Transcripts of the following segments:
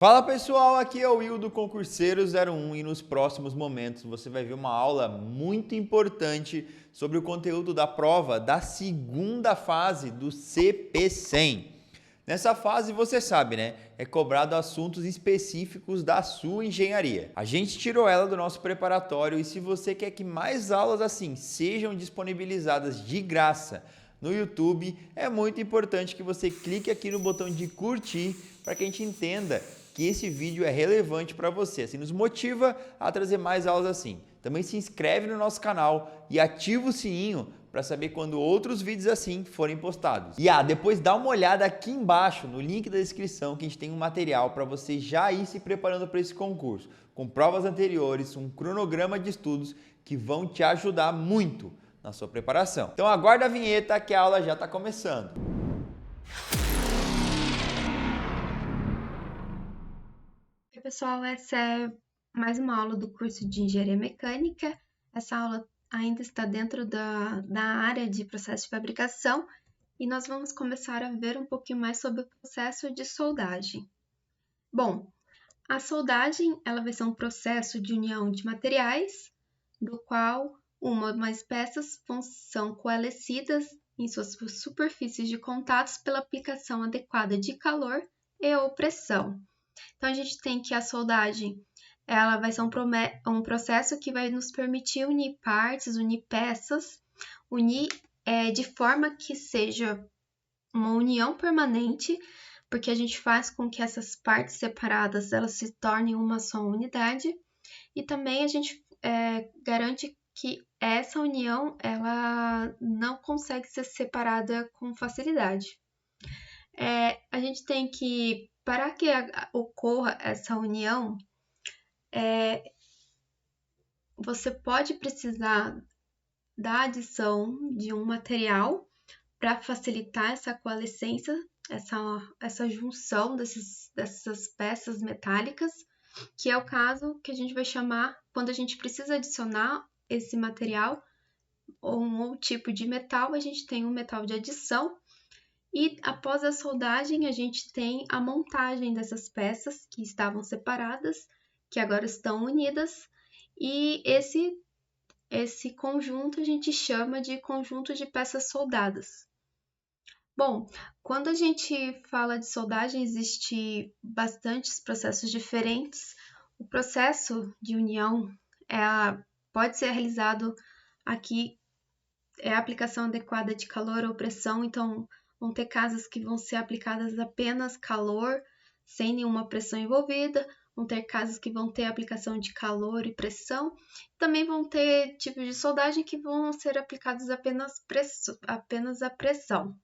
Fala pessoal, aqui é o Will do Concurseiro 01 e nos próximos momentos você vai ver uma aula muito importante sobre o conteúdo da prova da segunda fase do CP100. Nessa fase, você sabe, né? É cobrado assuntos específicos da sua engenharia. A gente tirou ela do nosso preparatório e se você quer que mais aulas assim sejam disponibilizadas de graça no YouTube, é muito importante que você clique aqui no botão de curtir para que a gente entenda que esse vídeo é relevante para você, assim nos motiva a trazer mais aulas assim. Também se inscreve no nosso canal e ativa o sininho para saber quando outros vídeos assim forem postados. E depois dá uma olhada aqui embaixo no link da descrição que a gente tem um material para você já ir se preparando para esse concurso, com provas anteriores, um cronograma de estudos que vão te ajudar muito na sua preparação. Então aguarda a vinheta que a aula já está começando. Oi, pessoal, essa é mais uma aula do curso de Engenharia Mecânica. Essa aula ainda está dentro da área de processo de fabricação e nós vamos começar a ver um pouquinho mais sobre o processo de soldagem. Bom, a soldagem ela vai ser um processo de união de materiais, do qual uma ou mais peças são coalescidas em suas superfícies de contatos pela aplicação adequada de calor e ou pressão. Então, a gente tem que a soldagem ela vai ser um processo que vai nos permitir unir partes, unir peças, unir de forma que seja uma união permanente, porque a gente faz com que essas partes separadas elas se tornem uma só unidade, e também a gente garante que essa união ela não consegue ser separada com facilidade. A gente tem que, para que ocorra essa união, você pode precisar da adição de um material para facilitar essa coalescência, essa junção dessas peças metálicas, que é o caso que a gente vai chamar, quando a gente precisa adicionar esse material ou um outro tipo de metal, a gente tem um metal de adição. E após a soldagem, a gente tem a montagem dessas peças que estavam separadas, que agora estão unidas, e esse conjunto a gente chama de conjunto de peças soldadas. Bom, quando a gente fala de soldagem, existe bastantes processos diferentes. O processo de união pode ser realizado aqui, a aplicação adequada de calor ou pressão, então vão ter casas que vão ser aplicadas apenas calor, sem nenhuma pressão envolvida, vão ter casas que vão ter aplicação de calor e pressão, também vão ter tipos de soldagem que vão ser aplicados apenas a pressão.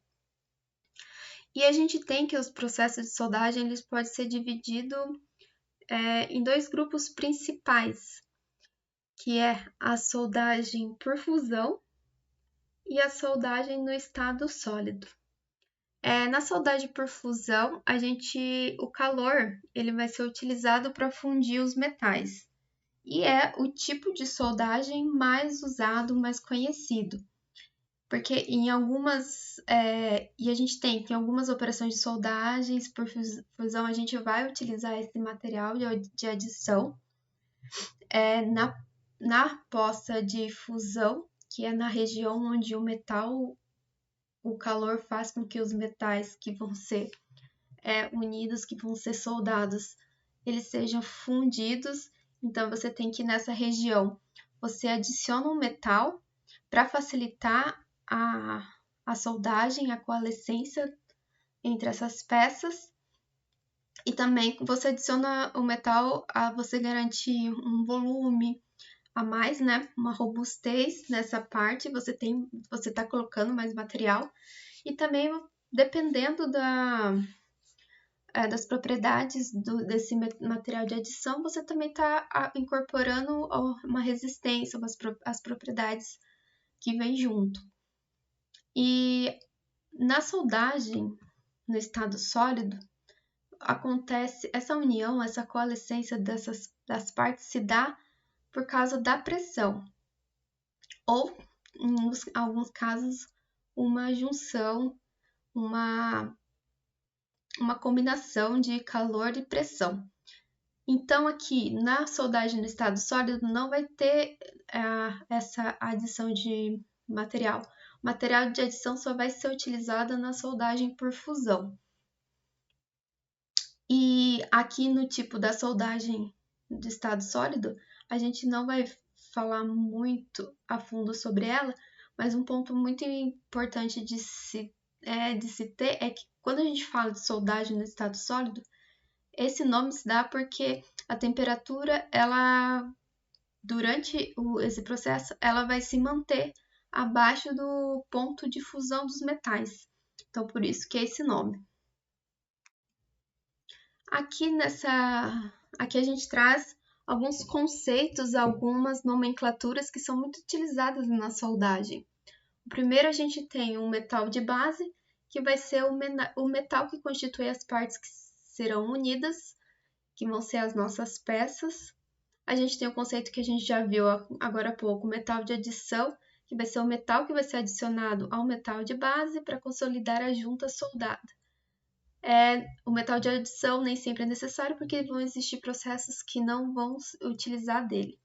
E a gente tem que os processos de soldagem eles podem ser divididos em dois grupos principais, que é a soldagem por fusão e a soldagem no estado sólido. Na soldagem por fusão, o calor ele vai ser utilizado para fundir os metais. E é o tipo de soldagem mais usado, mais conhecido. Porque em algumas. E a gente tem algumas operações de soldagens por fusão, a gente vai utilizar esse material de adição. Na poça de fusão, que é na região onde o calor faz com que os metais que vão ser unidos, que vão ser soldados, eles sejam fundidos. Então, você tem que nessa região, você adiciona um metal para facilitar a soldagem, a coalescência entre essas peças. E também você adiciona o metal a você garantir um volume a mais, né? Uma robustez nessa parte, você está colocando mais material. E também, dependendo das propriedades desse material de adição, você também está incorporando uma resistência, as propriedades que vêm junto. E na soldagem, no estado sólido, acontece essa união, essa coalescência das partes se dá por causa da pressão, ou em alguns casos uma junção, uma uma combinação de calor e pressão. Então, aqui na soldagem no estado sólido não vai ter essa adição de material. O material de adição só vai ser utilizado na soldagem por fusão. E aqui no tipo da soldagem de estado sólido, a gente não vai falar muito a fundo sobre ela, mas um ponto muito importante de se ter é que quando a gente fala de soldagem no estado sólido, esse nome se dá porque a temperatura, ela durante esse processo, ela vai se manter abaixo do ponto de fusão dos metais. Então, por isso que é esse nome. Aqui a gente traz alguns conceitos, algumas nomenclaturas que são muito utilizadas na soldagem. O primeiro a gente tem um metal de base, que vai ser o metal que constitui as partes que serão unidas, que vão ser as nossas peças. A gente tem o conceito que a gente já viu agora há pouco, metal de adição, que vai ser o metal que vai ser adicionado ao metal de base para consolidar a junta soldada. O metal de adição nem sempre é necessário porque vão existir processos que não vão utilizar dele.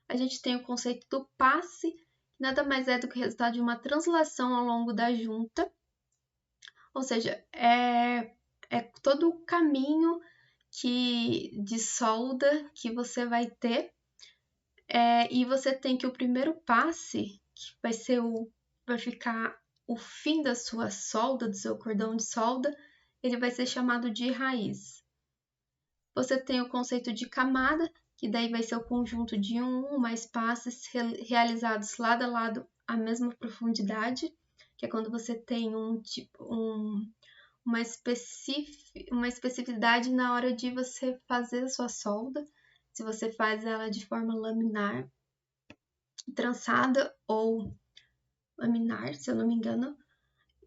A gente tem o conceito do passe, que nada mais é do que o resultado de uma translação ao longo da junta, ou seja, é todo o caminho de solda que você vai ter, e você tem que o primeiro passe, que vai ficar o fim da sua solda, do seu cordão de solda, ele vai ser chamado de raiz. Você tem o conceito de camada, que daí vai ser o conjunto de um ou mais passes realizados lado a lado à mesma profundidade, que é quando você tem uma especificidade na hora de você fazer a sua solda, se você faz ela de forma laminar, trançada ou laminar, se eu não me engano.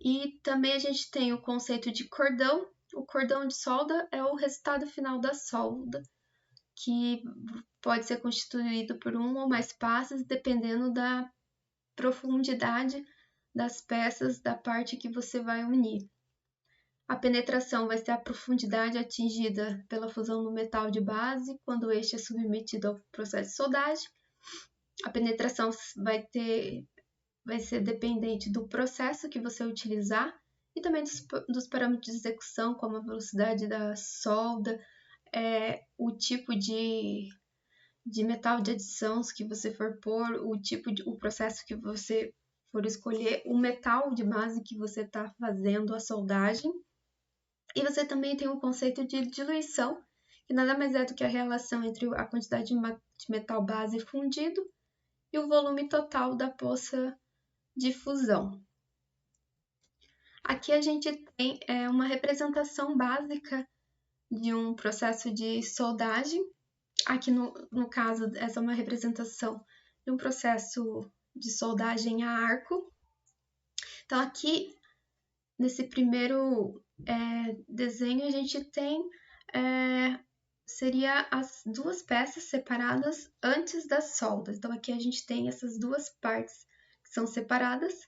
E também a gente tem o conceito de cordão. O cordão de solda é o resultado final da solda, que pode ser constituído por um ou mais passes, dependendo da profundidade das peças da parte que você vai unir. A penetração vai ser a profundidade atingida pela fusão do metal de base quando este é submetido ao processo de soldagem. A penetração vai ser dependente do processo que você utilizar e também dos parâmetros de execução, como a velocidade da solda, o tipo de metal de adição que você for pôr, o processo que você for escolher, o metal de base que você está fazendo a soldagem. E você também tem o conceito de diluição, que nada mais é do que a relação entre a quantidade de metal base fundido e o volume total da poça de fusão. Aqui a gente tem uma representação básica de um processo de soldagem. Aqui no caso, essa é uma representação de um processo de soldagem a arco. Então aqui, nesse primeiro desenho, a gente tem seria as duas peças separadas antes das soldas. Então aqui a gente tem essas duas partes que são separadas.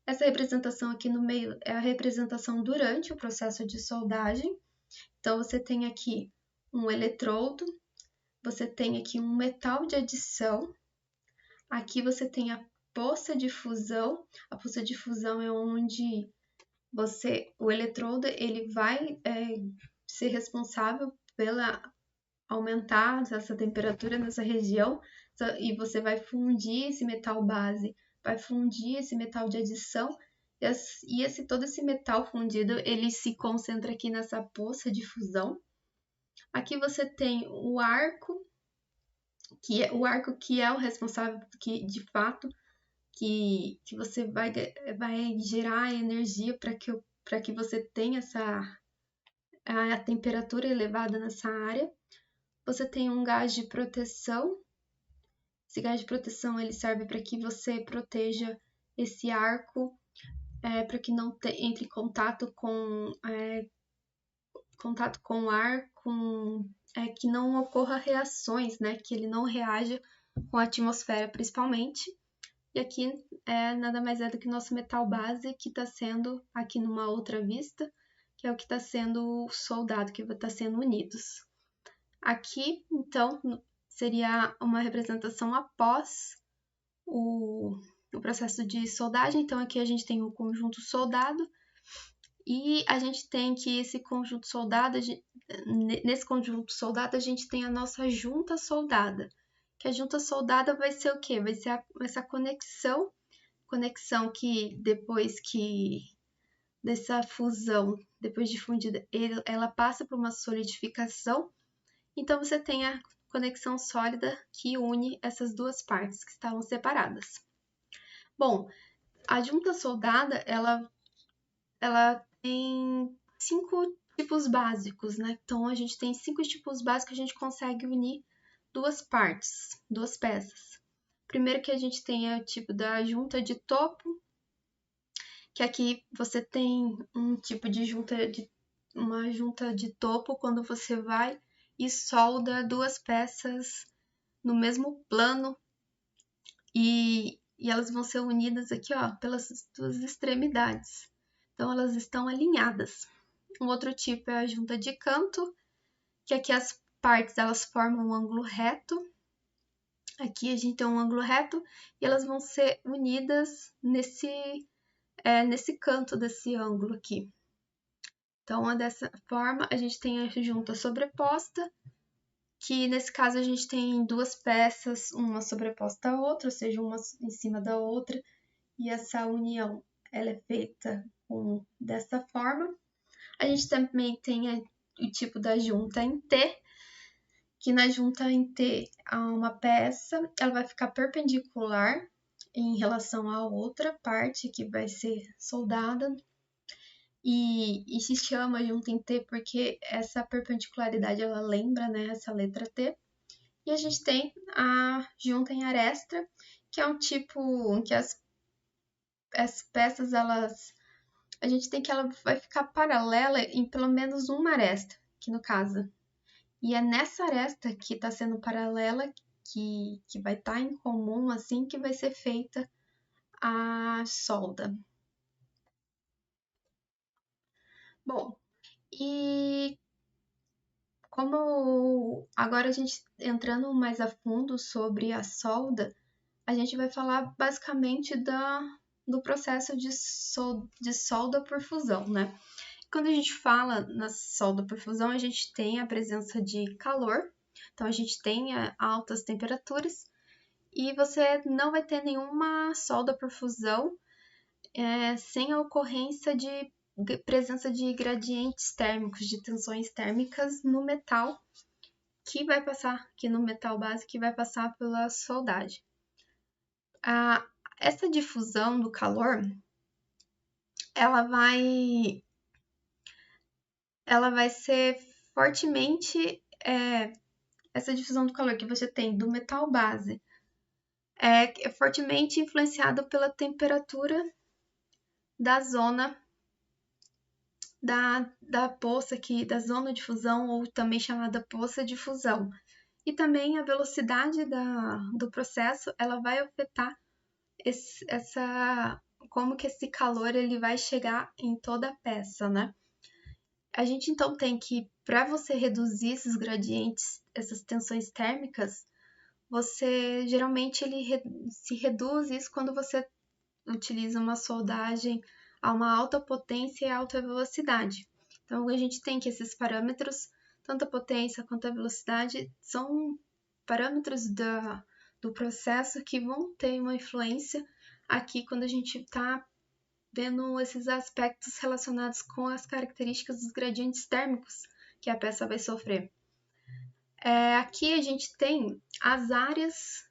Essa representação aqui no meio é a representação durante o processo de soldagem. Então, você tem aqui um eletrodo, você tem aqui um metal de adição, aqui você tem a poça de fusão. A poça de fusão é onde o eletrodo ele vai ser responsável pela aumentar essa temperatura nessa região, e você vai fundir esse metal base, vai fundir esse metal de adição, e todo esse metal fundido, ele se concentra aqui nessa poça de fusão. Aqui você tem o arco, que é o responsável, que de fato, que você vai gerar energia para que você tenha a temperatura elevada nessa área. Você tem um gás de proteção. Esse gás de proteção ele serve para que você proteja esse arco, para que não entre em contato com o ar, que não ocorra reações, né? Que ele não reaja com a atmosfera, principalmente. E aqui nada mais é do que o nosso metal base, que está sendo aqui numa outra vista, que é o que está sendo soldado, que está sendo unidos. Aqui, então, seria uma representação após o processo de soldagem. Então, aqui a gente tem o conjunto soldado e a gente tem que esse conjunto soldado, nesse conjunto soldado, a gente tem a nossa junta soldada. Que a junta soldada vai ser o quê? Vai ser essa conexão que depois dessa fusão, depois de fundida, ela passa por uma solidificação. Então, você tem a conexão sólida que une essas duas partes que estavam separadas. Bom, a junta soldada, ela tem 5 tipos básicos, né? Então, a gente tem 5 tipos básicos que a gente consegue unir duas partes, duas peças. Primeiro que a gente tem é o tipo da junta de topo, que aqui você tem um tipo de uma junta de topo quando você vai e solda duas peças no mesmo plano e elas vão ser unidas aqui, ó, pelas duas extremidades. Então, elas estão alinhadas. Um outro tipo é a junta de canto, que aqui as partes elas formam um ângulo reto. Aqui a gente tem um ângulo reto e elas vão ser unidas nesse canto desse ângulo aqui. Então, dessa forma, a gente tem a junta sobreposta, que nesse caso a gente tem duas peças, uma sobreposta à outra, ou seja, uma em cima da outra, e essa união ela é feita dessa forma. A gente também tem o tipo da junta em T, que na junta em T, uma peça ela vai ficar perpendicular em relação à outra parte que vai ser soldada. E se chama junta em T porque essa perpendicularidade ela lembra, né, essa letra T. E a gente tem a junta em aresta, que é um tipo que as peças a gente tem que ela vai ficar paralela em pelo menos uma aresta, aqui no caso. E é nessa aresta que está sendo paralela, que vai estar em comum, assim, que vai ser feita a solda. Bom, e como agora a gente entrando mais a fundo sobre a solda, a gente vai falar basicamente do processo de solda por fusão, né? Quando a gente fala na solda por fusão, a gente tem a presença de calor, então a gente tem altas temperaturas, e você não vai ter nenhuma solda por fusão sem a ocorrência de presença de gradientes térmicos, de tensões térmicas no metal, que vai passar aqui no metal base, que vai passar pela soldagem. Essa difusão do calor, ela vai ser fortemente, essa difusão do calor que você tem do metal base, é fortemente influenciada pela temperatura da zona da poça aqui, da zona de fusão, ou também chamada poça de fusão. E também a velocidade do processo, ela vai afetar como que esse calor ele vai chegar em toda a peça, né? A gente então tem que, para você reduzir esses gradientes, essas tensões térmicas, você geralmente se reduz isso quando você utiliza uma soldagem a uma alta potência e alta velocidade. Então, a gente tem que esses parâmetros, tanto a potência quanto a velocidade, são parâmetros do processo que vão ter uma influência aqui quando a gente está vendo esses aspectos relacionados com as características dos gradientes térmicos que a peça vai sofrer. Aqui a gente tem as áreas,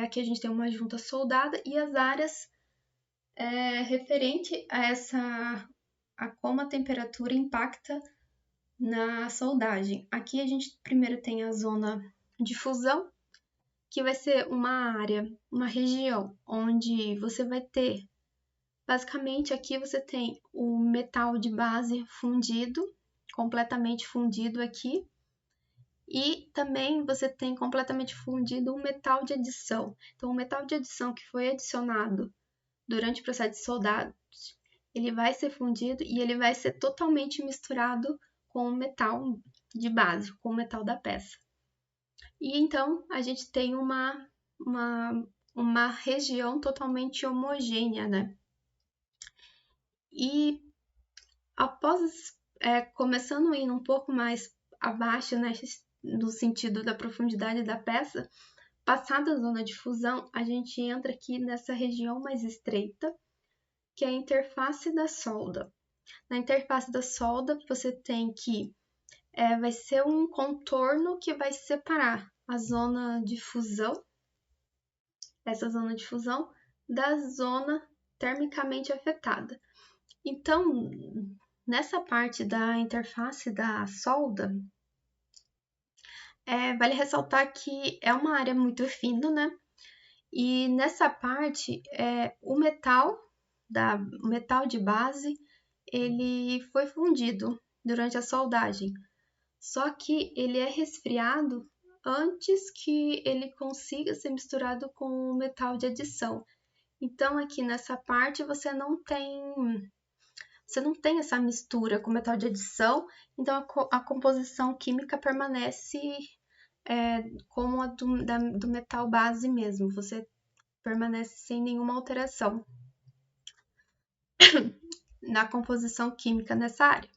aqui a gente tem uma junta soldada e as áreas referente a como a temperatura impacta na soldagem. Aqui a gente primeiro tem a zona de fusão, que vai ser uma área, uma região onde você vai ter, basicamente aqui você tem o metal de base fundido, completamente fundido aqui, e também você tem completamente fundido o metal de adição. Então, o metal de adição que foi adicionado durante o processo de soldado, ele vai ser fundido e ele vai ser totalmente misturado com o metal de base, com o metal da peça. E então a gente tem uma região totalmente homogênea, né? E após, começando a ir um pouco mais abaixo, né, no sentido da profundidade da peça, passada a zona de fusão, a gente entra aqui nessa região mais estreita, que é a interface da solda. Na interface da solda, você tem que vai ser um contorno que vai separar a zona de fusão, essa zona de fusão, da zona termicamente afetada. Então, nessa parte da interface da solda, vale ressaltar que é uma área muito fina, né? E nessa parte, o metal de base, ele foi fundido durante a soldagem. Só que ele é resfriado antes que ele consiga ser misturado com o metal de adição. Então, aqui nessa parte, você não tem essa mistura com metal de adição, então a composição química permanece como a do metal base mesmo, você permanece sem nenhuma alteração na composição química nessa área.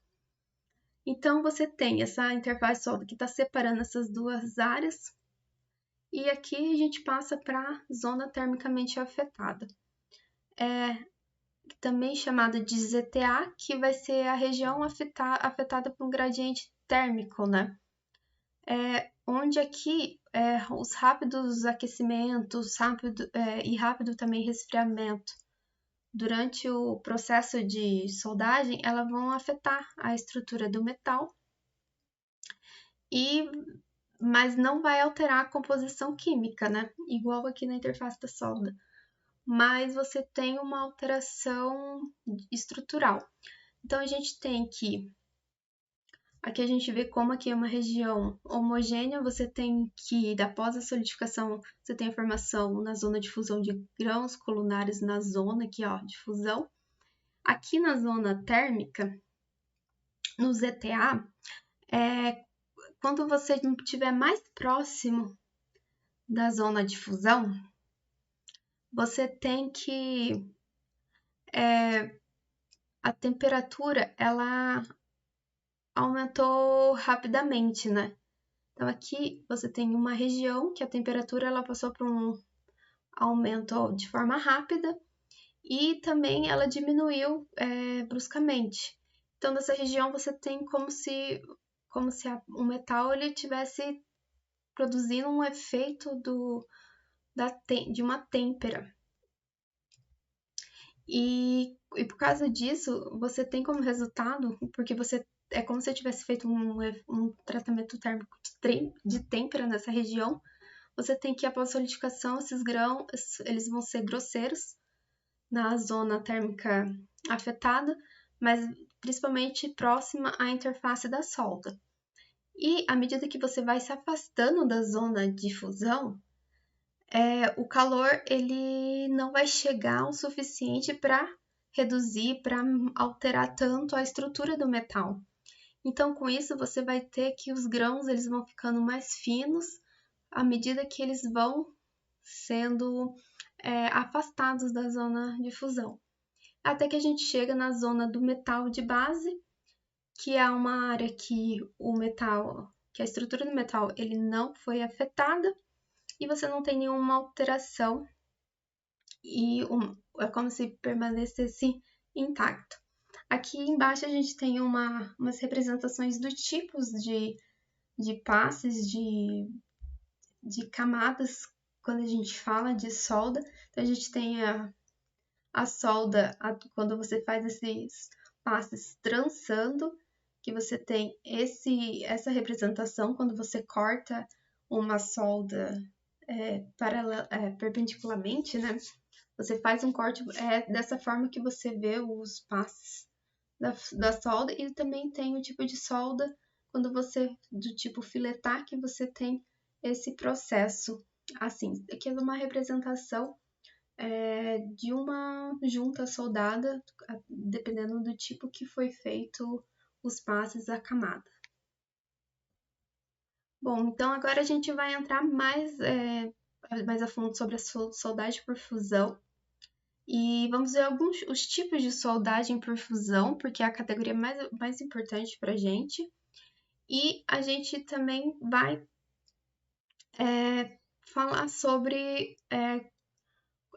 Então, você tem essa interface solda que está separando essas duas áreas, e aqui a gente passa para a zona termicamente afetada. Também chamada de ZTA, que vai ser a região afetada por um gradiente térmico, né? Onde aqui os rápidos aquecimentos e rápido também resfriamento durante o processo de soldagem, elas vão afetar a estrutura do metal, mas não vai alterar a composição química, né? Igual aqui na interface da solda. Mas você tem uma alteração estrutural. Então, a gente tem que... Aqui a gente vê como aqui é uma região homogênea, você tem que, após a solidificação, você tem a formação na zona de fusão de grãos colunares na zona aqui, ó, de fusão. Aqui na zona térmica, no ZTA, quando você estiver mais próximo da zona de fusão, você tem que... a temperatura, ela aumentou rapidamente, né? Então, aqui você tem uma região que a temperatura ela passou por um aumento de forma rápida e também ela diminuiu bruscamente. Então, nessa região você tem como se o metal ele tivesse produzindo um efeito de uma têmpera. E por causa disso, você tem como resultado, porque é como se tivesse feito um tratamento térmico de têmpera nessa região, você tem que, após a solidificação, esses grãos eles vão ser grosseiros na zona térmica afetada, mas principalmente próxima à interface da solda. E à medida que você vai se afastando da zona de fusão, o calor ele não vai chegar o suficiente para reduzir, para alterar tanto a estrutura do metal. Então, com isso, você vai ter que os grãos eles vão ficando mais finos à medida que eles vão sendo afastados da zona de fusão. Até que a gente chega na zona do metal de base, que é uma área que a estrutura do metal ele não foi afetada e você não tem nenhuma alteração e é como se permanecesse intacto. Aqui embaixo a gente tem umas representações dos tipos de passes, de camadas, quando a gente fala de solda. Então, a gente tem a solda, quando você faz esses passes trançando, que você tem essa representação quando você corta uma solda perpendicularmente, né? Você faz um corte, dessa forma que você vê os passes da solda, e também tem o tipo de solda quando do tipo filetar, que você tem esse processo assim. Aqui é uma representação de uma junta soldada, dependendo do tipo que foi feito os passes da camada. Bom, então agora a gente vai entrar mais a fundo sobre a soldagem por fusão. E vamos ver os tipos de soldagem por fusão, porque é a categoria mais importante para a gente. E a gente também vai falar sobre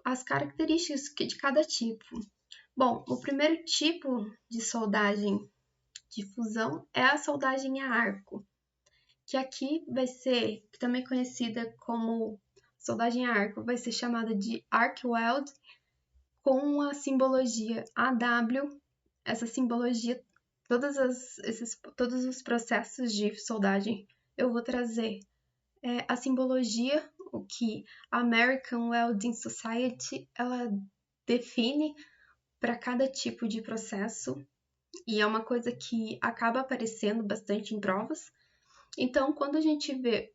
as características de cada tipo. Bom, o primeiro tipo de soldagem de fusão é a soldagem a arco, que aqui vai ser também conhecida como soldagem a arco, vai ser chamada de arc weld, com a simbologia AW. Essa simbologia, todos os processos de soldagem, eu vou trazer a simbologia, o que a American Welding Society ela define para cada tipo de processo, e é uma coisa que acaba aparecendo bastante em provas. Então, quando a gente vê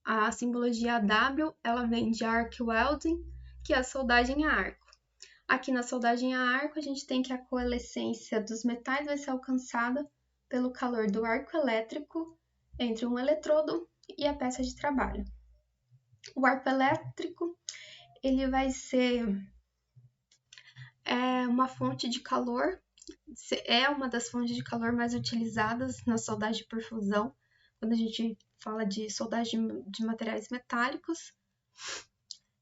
a simbologia AW, ela vem de arc welding, que é a soldagem a arco. Aqui na soldagem a arco, a gente tem que a coalescência dos metais vai ser alcançada pelo calor do arco elétrico entre um eletrodo e a peça de trabalho. O arco elétrico ele vai ser uma fonte de calor, é uma das fontes de calor mais utilizadas na soldagem por fusão, quando a gente fala de soldagem de materiais metálicos.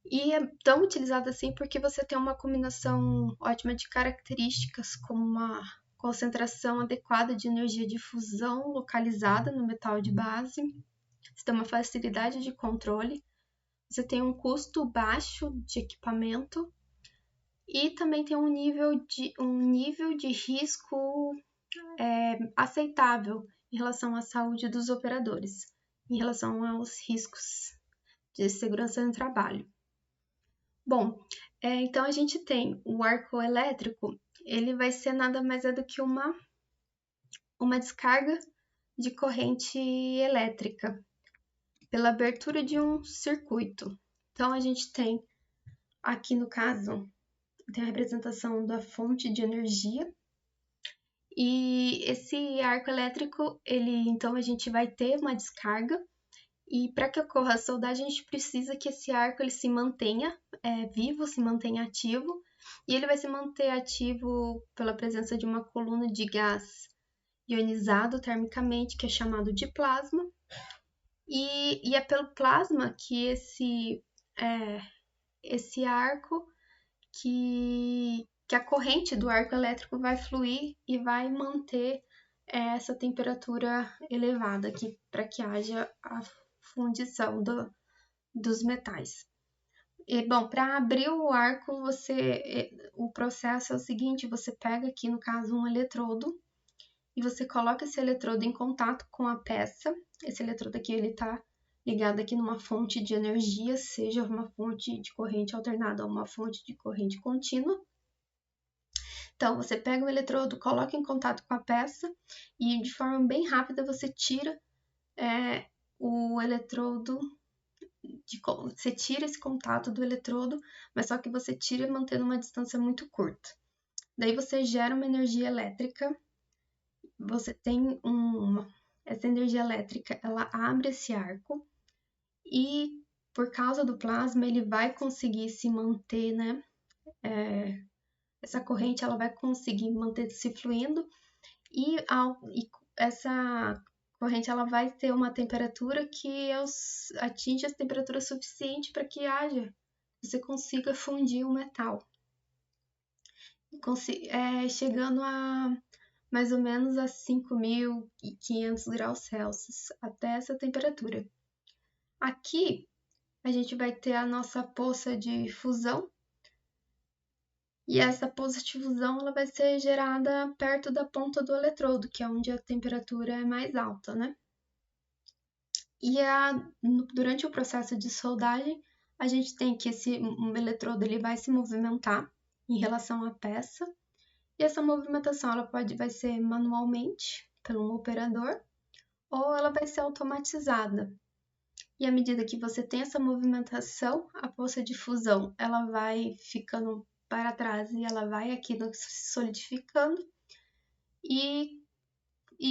E é tão utilizado assim porque você tem uma combinação ótima de características, como uma concentração adequada de energia de fusão localizada no metal de base, você tem uma facilidade de controle, você tem um custo baixo de equipamento e também tem um nível de risco aceitável em relação à saúde dos operadores, em relação aos riscos de segurança no trabalho. Bom, então a gente tem o arco elétrico, ele vai ser nada mais do que uma descarga de corrente elétrica pela abertura de um circuito. Então a gente tem aqui no caso tem a representação da fonte de energia e esse arco elétrico, então a gente vai ter uma descarga. E para que ocorra a soldagem, a gente precisa que esse arco ele se mantenha vivo, se mantenha ativo. E ele vai se manter ativo pela presença de uma coluna de gás ionizado termicamente, que é chamado de plasma. E é pelo plasma que esse arco, que a corrente do arco elétrico vai fluir e vai manter essa temperatura elevada aqui, para que haja a fundição dos metais. E, bom, para abrir o arco, o processo é o seguinte, você pega aqui, no caso, um eletrodo, e você coloca esse eletrodo em contato com a peça. Esse eletrodo aqui, ele está ligado aqui numa fonte de energia, seja uma fonte de corrente alternada ou uma fonte de corrente contínua. Então, você pega o eletrodo, coloca em contato com a peça, e de forma bem rápida você tira o eletrodo, você tira esse contato do eletrodo, mas só que você tira mantendo uma distância muito curta. Daí você gera uma energia elétrica, você tem essa energia elétrica, ela abre esse arco e por causa do plasma ele vai conseguir se manter, né? Essa corrente ela vai conseguir manter-se fluindo e essa corrente ela vai ter uma temperatura que atinge a temperatura suficiente para que você consiga fundir o metal, chegando a mais ou menos a 5.500 graus Celsius, até essa temperatura. Aqui a gente vai ter a nossa poça de fusão, e essa poça de fusão ela vai ser gerada perto da ponta do eletrodo, que é onde a temperatura é mais alta, né? E durante o processo de soldagem, a gente tem que esse eletrodo ele vai se movimentar em relação à peça, e essa movimentação ela vai ser manualmente, pelo operador, ou ela vai ser automatizada. E à medida que você tem essa movimentação, a poça de fusão ela vai ficando para trás e ela vai aqui se solidificando. E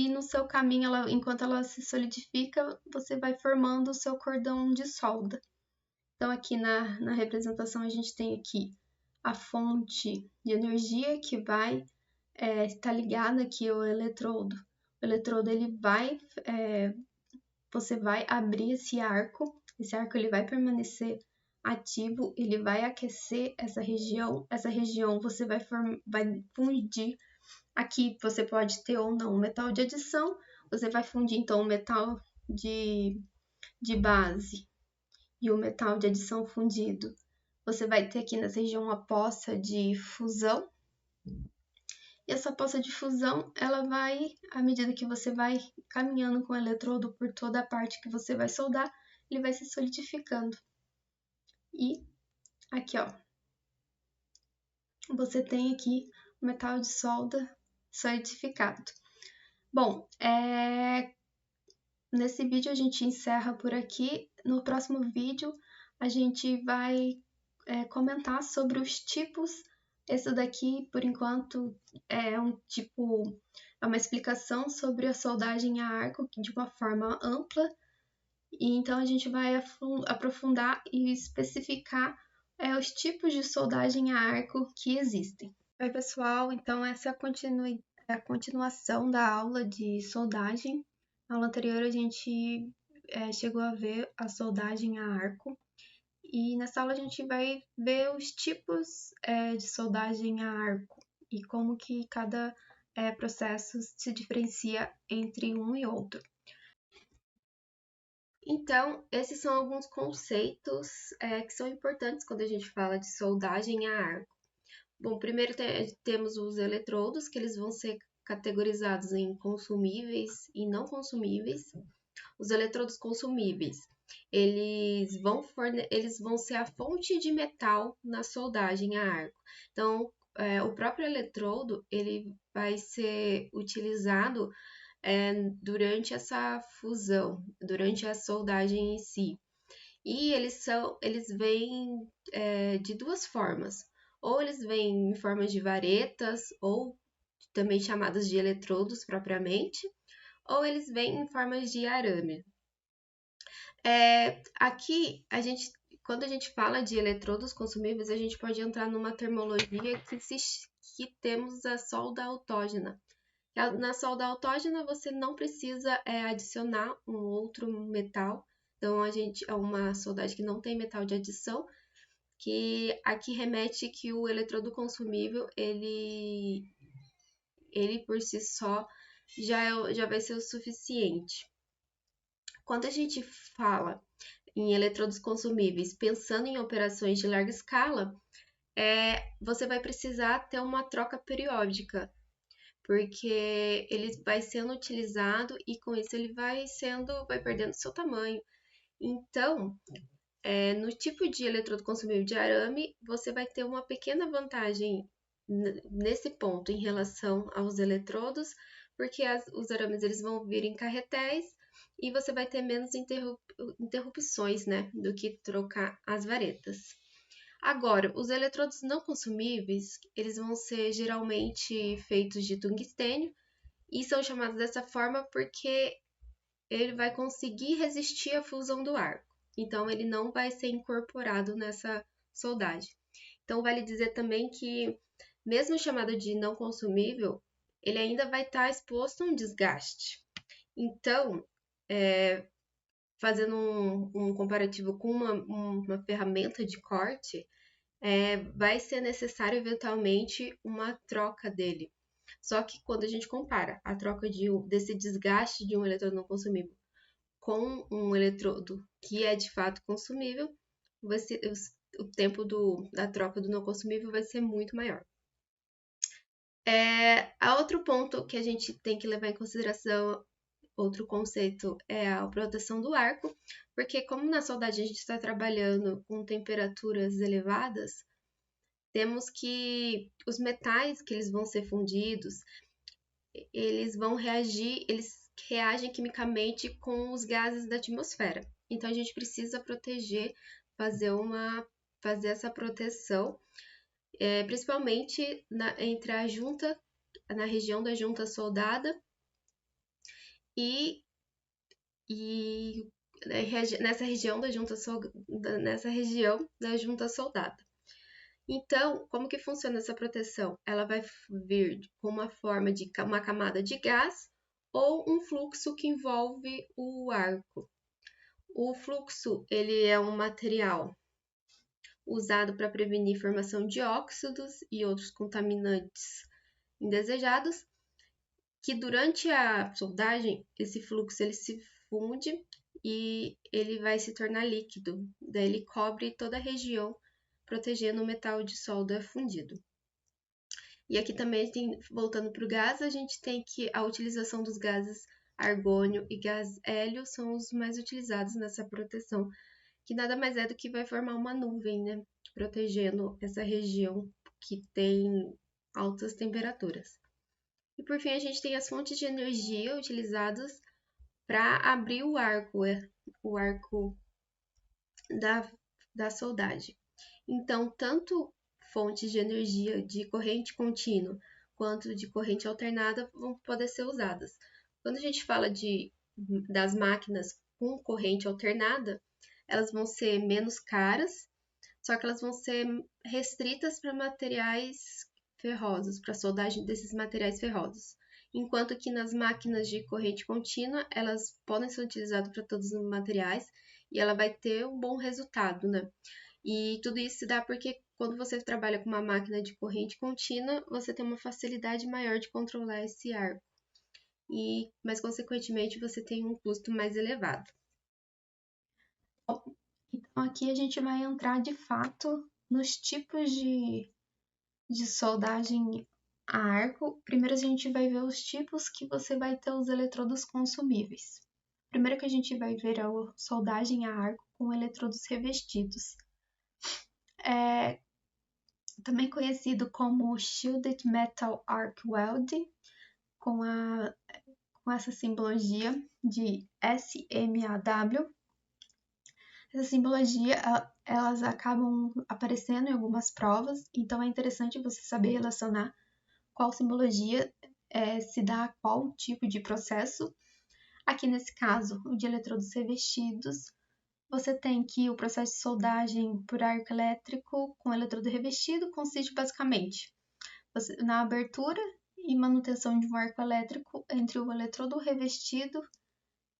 no seu caminho, enquanto ela se solidifica, você vai formando o seu cordão de solda. Então, aqui na representação, a gente tem aqui a fonte de energia que vai estar ligada aqui ao eletrodo. O eletrodo, você vai abrir esse arco ele vai permanecer ativo, ele vai aquecer essa região você vai fundir. Aqui você pode ter ou não metal de adição, você vai fundir então o metal de base e o metal de adição fundido. Você vai ter aqui nessa região uma poça de fusão. E essa poça de fusão, ela vai, à medida que você vai caminhando com o eletrodo por toda a parte que você vai soldar, ele vai se solidificando. E aqui, ó, você tem aqui o metal de solda solidificado. Bom, nesse vídeo a gente encerra por aqui. No próximo vídeo a gente vai comentar sobre os tipos. Esse daqui, por enquanto, é uma explicação sobre a soldagem a arco de uma forma ampla. E então a gente vai aprofundar e especificar os tipos de soldagem a arco que existem. Oi, pessoal, então essa é a continuação da aula de soldagem. Na aula anterior a gente chegou a ver a soldagem a arco. E nessa aula a gente vai ver os tipos de soldagem a arco e como que cada processo se diferencia entre um e outro. Então, esses são alguns conceitos que são importantes quando a gente fala de soldagem a arco. Bom, primeiro temos os eletrodos, que eles vão ser categorizados em consumíveis e não consumíveis. Os eletrodos consumíveis, eles vão ser a fonte de metal na soldagem a arco. Então, o próprio eletrodo, ele vai ser utilizado durante essa fusão, durante a soldagem em si. E eles vêm de duas formas. Ou eles vêm em formas de varetas, ou também chamadas de eletrodos propriamente, ou eles vêm em formas de arame. Aqui, quando a gente fala de eletrodos consumíveis, a gente pode entrar numa termologia que temos a solda autógena. Na solda autógena, você não precisa adicionar um outro metal. Então, é uma soldagem que não tem metal de adição, que aqui remete que o eletrodo consumível, ele por si só já vai ser o suficiente. Quando a gente fala em eletrodos consumíveis, pensando em operações de larga escala, você vai precisar ter uma troca periódica, porque ele vai sendo utilizado e com isso ele vai perdendo seu tamanho. Então, no tipo de eletrodo consumível de arame, você vai ter uma pequena vantagem nesse ponto em relação aos eletrodos, porque os arames eles vão vir em carretéis e você vai ter menos interrupções, né, do que trocar as varetas. Agora, os eletrodos não consumíveis, eles vão ser geralmente feitos de tungstênio e são chamados dessa forma porque ele vai conseguir resistir à fusão do arco. Então, ele não vai ser incorporado nessa soldagem. Então, vale dizer também que, mesmo chamado de não consumível, ele ainda vai estar exposto a um desgaste. Então, fazendo um comparativo com uma ferramenta de corte, vai ser necessário eventualmente uma troca dele. Só que quando a gente compara a troca desse desgaste de um eletrodo não consumível com um eletrodo que é de fato consumível, o tempo da troca do não consumível vai ser muito maior. Outro ponto que a gente tem que levar em consideração, outro conceito, é a proteção do arco, porque como na soldagem a gente está trabalhando com temperaturas elevadas, temos que os metais que eles vão ser fundidos, eles reagem quimicamente com os gases da atmosfera. Então a gente precisa proteger, fazer essa proteção, principalmente entre a junta, na região da junta soldada e nessa região da junta soldada. Então, como que funciona essa proteção? Ela vai vir com uma forma de uma camada de gás ou um fluxo que envolve o arco. O fluxo, ele é um material usado para prevenir formação de óxidos e outros contaminantes indesejados, que durante a soldagem, esse fluxo ele se funde e ele vai se tornar líquido. Daí ele cobre toda a região, protegendo o metal de solda fundido. E aqui também, voltando para o gás, a gente tem que a utilização dos gases argônio e gás hélio são os mais utilizados nessa proteção, que nada mais é do que vai formar uma nuvem, né? Protegendo essa região que tem altas temperaturas. E por fim, a gente tem as fontes de energia utilizadas para abrir o arco da soldagem. Então, tanto fontes de energia de corrente contínua quanto de corrente alternada vão poder ser usadas. Quando a gente fala das máquinas com corrente alternada, elas vão ser menos caras, só que elas vão ser restritas para materiais ferrosos, para a soldagem desses materiais ferrosos. Enquanto que nas máquinas de corrente contínua, elas podem ser utilizadas para todos os materiais e ela vai ter um bom resultado, né? E tudo isso se dá porque quando você trabalha com uma máquina de corrente contínua, você tem uma facilidade maior de controlar esse arco. Mas, consequentemente, você tem um custo mais elevado. Então, aqui a gente vai entrar de fato nos tipos de soldagem a arco. Primeiro a gente vai ver os tipos que você vai ter os eletrodos consumíveis. Primeiro que a gente vai ver a soldagem a arco com eletrodos revestidos. Também conhecido como Shielded Metal Arc Welding, com essa simbologia de SMAW. Essa simbologia, elas acabam aparecendo em algumas provas, então é interessante você saber relacionar qual simbologia se dá a qual tipo de processo. Aqui nesse caso, o de eletrodos revestidos, você tem que o processo de soldagem por arco elétrico com eletrodo revestido consiste basicamente na abertura e manutenção de um arco elétrico entre o eletrodo revestido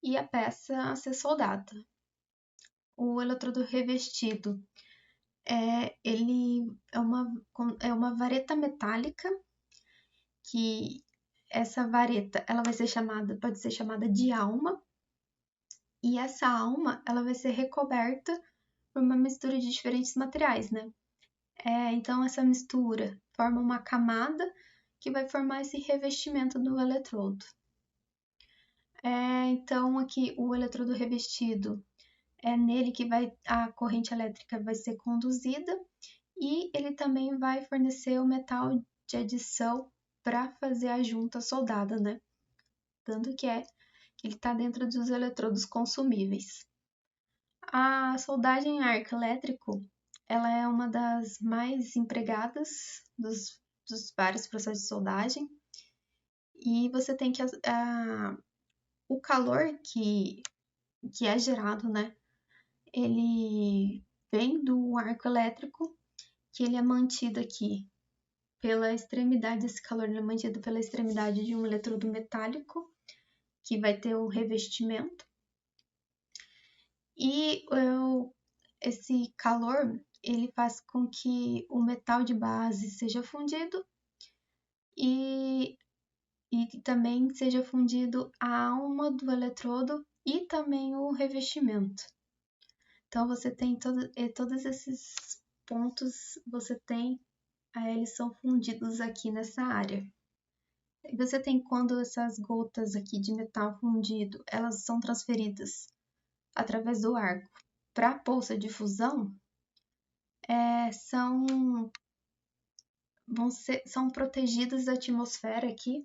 e a peça a ser soldada. O eletrodo revestido ele é uma vareta metálica, que essa vareta ela pode ser chamada de alma, e essa alma ela vai ser recoberta por uma mistura de diferentes materiais, né? Então essa mistura forma uma camada que vai formar esse revestimento do eletrodo. Então aqui o eletrodo revestido é nele que a corrente elétrica vai ser conduzida e ele também vai fornecer o metal de adição para fazer a junta soldada, né? Tanto que ele está dentro dos eletrodos consumíveis. A soldagem a arco elétrico, ela é uma das mais empregadas dos vários processos de soldagem, e você tem que o calor que é gerado, né? Ele vem do arco elétrico, que ele é mantido aqui pela extremidade, esse calor é mantido pela extremidade de um eletrodo metálico, que vai ter um revestimento. E esse calor, ele faz com que o metal de base seja fundido e também seja fundido a alma do eletrodo e também o revestimento. Então, você tem todos esses pontos, eles são fundidos aqui nessa área. E você tem quando essas gotas aqui de metal fundido, elas são transferidas através do arco para a bolsa de fusão, são protegidas da atmosfera aqui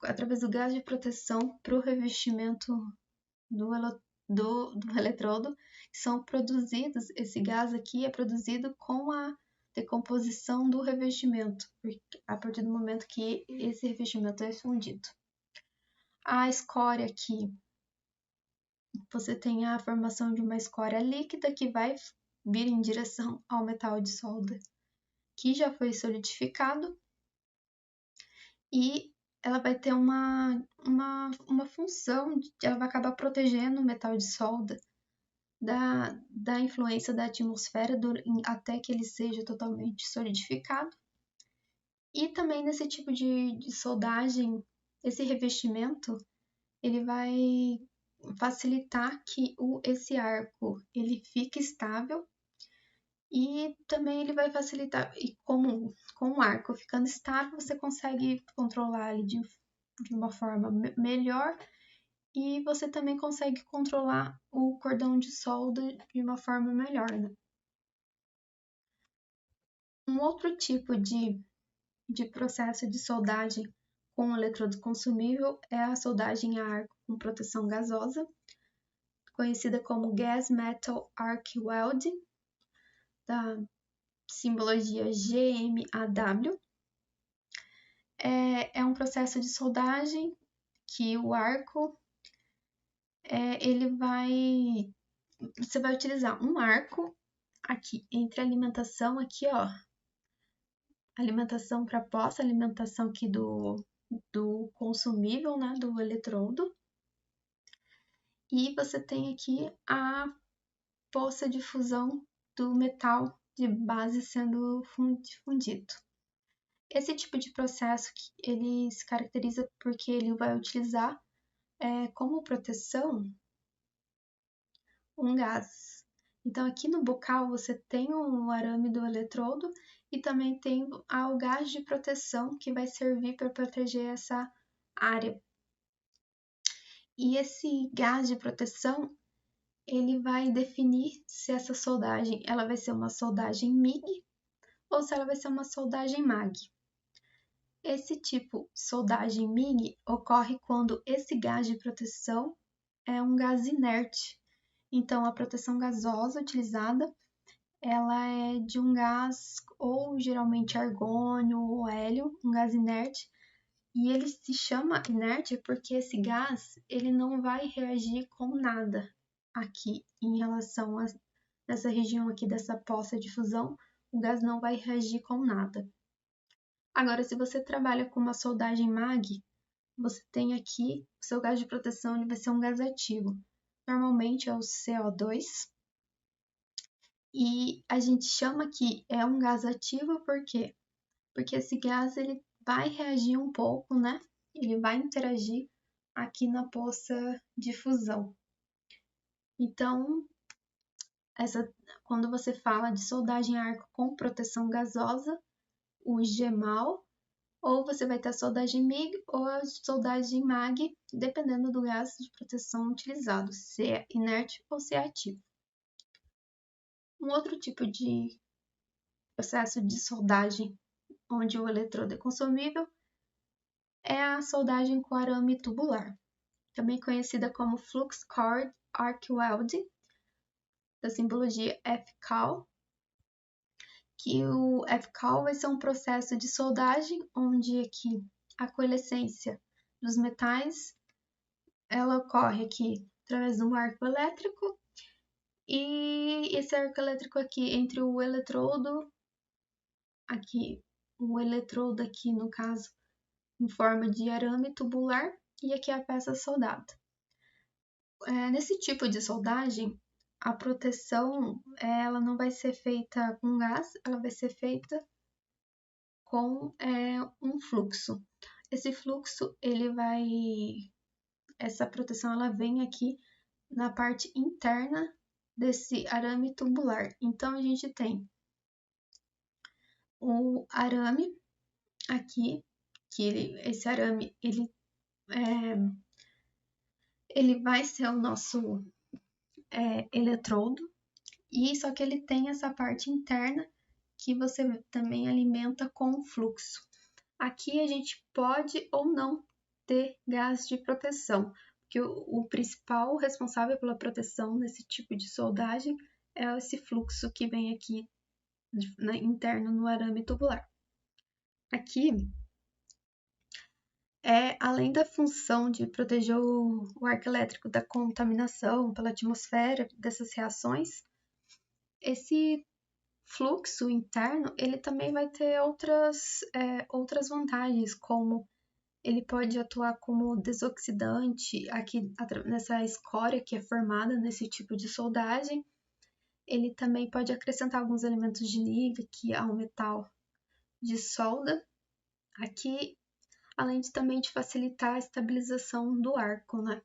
através do gás de proteção para o revestimento do eletrodo, são produzidos, esse gás aqui é produzido com a decomposição do revestimento, a partir do momento que esse revestimento é fundido. A escória aqui, você tem a formação de uma escória líquida que vai vir em direção ao metal de solda, que já foi solidificado, e ela vai ter uma função, ela vai acabar protegendo o metal de solda da influência da atmosfera até que ele seja totalmente solidificado. E também nesse tipo de soldagem, esse revestimento, ele vai facilitar que esse arco ele fique estável, e também ele vai facilitar, e com o arco ficando estável, você consegue controlar ele de uma forma melhor, e você também consegue controlar o cordão de solda de uma forma melhor, né? Um outro tipo de processo de soldagem com eletrodo consumível é a soldagem a arco com proteção gasosa, conhecida como Gas Metal Arc Welding, da simbologia GMAW. É um processo de soldagem que o arco, você vai utilizar um arco aqui entre a alimentação aqui, ó, alimentação para poça, alimentação aqui do consumível, né, do eletrodo. E você tem aqui a poça de fusão do metal de base sendo fundido. Esse tipo de processo ele se caracteriza porque ele vai utilizar como proteção um gás. Então, aqui no bocal você tem o arame do eletrodo e também tem o gás de proteção que vai servir para proteger essa área. E esse gás de proteção, ele vai definir se essa soldagem ela vai ser uma soldagem MIG ou se ela vai ser uma soldagem MAG. Esse tipo de soldagem MIG ocorre quando esse gás de proteção é um gás inerte. Então, a proteção gasosa utilizada, ela é de um gás, ou geralmente argônio ou hélio, um gás inerte, e ele se chama inerte porque esse gás, ele não vai reagir com nada aqui em relação a nessa região aqui dessa poça de fusão, o gás não vai reagir com nada. Agora, se você trabalha com uma soldagem MAG, você tem aqui o seu gás de proteção, ele vai ser um gás ativo. Normalmente é o CO2. E a gente chama que é um gás ativo por quê? Porque esse gás ele vai reagir um pouco, né? Ele vai interagir aqui na poça de fusão. Então, quando você fala de soldagem a arco com proteção gasosa, o GEMAL, ou você vai ter a soldagem MIG ou a soldagem MAG, dependendo do gás de proteção utilizado, se é inerte ou se é ativo. Um outro tipo de processo de soldagem onde o eletrodo é consumível é a soldagem com arame tubular, também conhecida como Flux Cord Arc Welding, da simbologia FCAL, que o FCAL vai ser um processo de soldagem onde aqui a coalescência dos metais ela ocorre aqui através de um arco elétrico, e esse arco elétrico aqui entre o eletrodo aqui no caso em forma de arame tubular, e aqui a peça soldada. Nesse tipo de soldagem, a proteção ela não vai ser feita com gás, ela vai ser feita com um fluxo. Esse fluxo, essa proteção ela vem aqui na parte interna desse arame tubular. Então, a gente tem o arame aqui, esse arame ele vai ser o nosso eletrodo, e só que ele tem essa parte interna que você também alimenta com fluxo. Aqui a gente pode ou não ter gás de proteção, que o principal responsável pela proteção nesse tipo de soldagem é esse fluxo que vem aqui interno no arame tubular. Aqui, além da função de proteger o arco elétrico da contaminação pela atmosfera dessas reações, esse fluxo interno ele também vai ter outras vantagens, como ele pode atuar como desoxidante aqui nessa escória que é formada nesse tipo de soldagem. Ele também pode acrescentar alguns elementos de nível aqui ao metal de solda aqui, além de também de facilitar a estabilização do arco, né?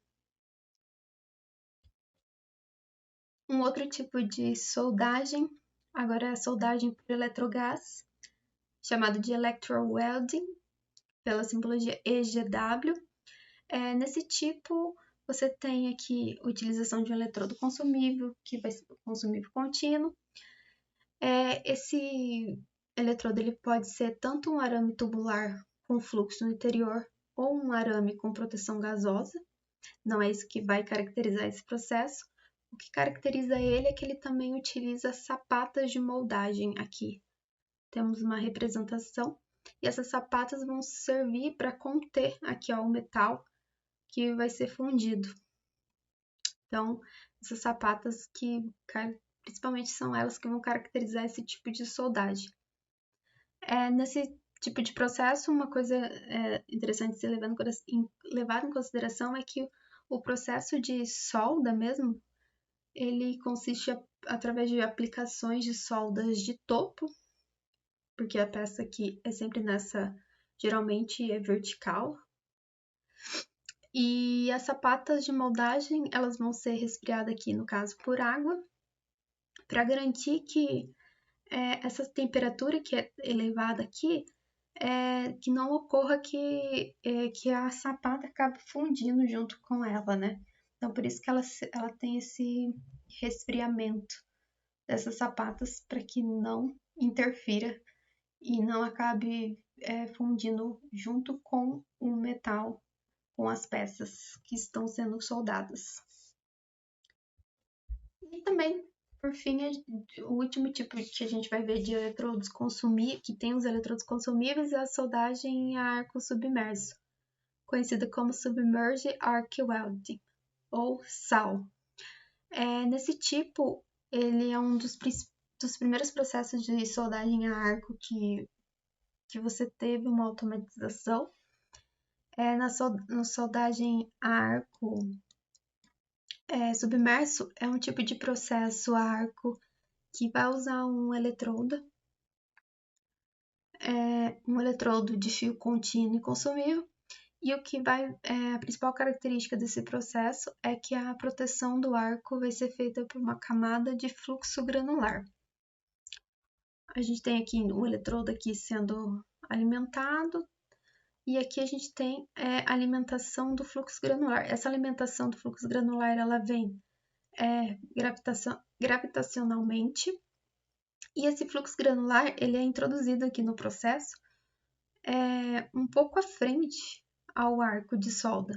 Um outro tipo de soldagem, agora é a soldagem por eletrogás, chamado de electrowelding, pela simbologia EGW. Nesse tipo, você tem aqui a utilização de um eletrodo consumível, que vai ser consumível contínuo. Esse eletrodo ele pode ser tanto um arame tubular com fluxo no interior ou um arame com proteção gasosa. Não é isso que vai caracterizar esse processo. O que caracteriza ele é que ele também utiliza sapatas de moldagem aqui. Temos uma representação e essas sapatas vão servir para conter aqui o metal que vai ser fundido. Então, essas sapatas que principalmente são elas que vão caracterizar esse tipo de soldagem. Nesse tipo de processo, uma coisa interessante de ser levado em consideração é que o processo de solda mesmo, ele consiste através de aplicações de soldas de topo, porque a peça aqui é sempre geralmente é vertical. E as sapatas de moldagem, elas vão ser resfriadas aqui, no caso, por água, para garantir que essa temperatura que é elevada aqui, que não ocorra que a sapata acabe fundindo junto com ela, né? Então, por isso que ela tem esse resfriamento dessas sapatas, para que não interfira e não acabe fundindo junto com o metal, com as peças que estão sendo soldadas. E também, por fim, o último tipo que a gente vai ver de eletrodos que tem os eletrodos consumíveis, é a soldagem a arco submerso, conhecida como Submerged Arc Welding, ou SAW. Nesse tipo, ele é um dos primeiros processos de soldagem a arco que você teve uma automatização. Na soldagem a arco submerso, é um tipo de processo a arco que vai usar um eletrodo de fio contínuo e consumível, e a principal característica desse processo é que a proteção do arco vai ser feita por uma camada de fluxo granular. A gente tem aqui o eletrodo aqui sendo alimentado, e aqui a gente tem a alimentação do fluxo granular. Essa alimentação do fluxo granular, ela vem gravitacionalmente, e esse fluxo granular ele é introduzido aqui no processo um pouco à frente ao arco de solda.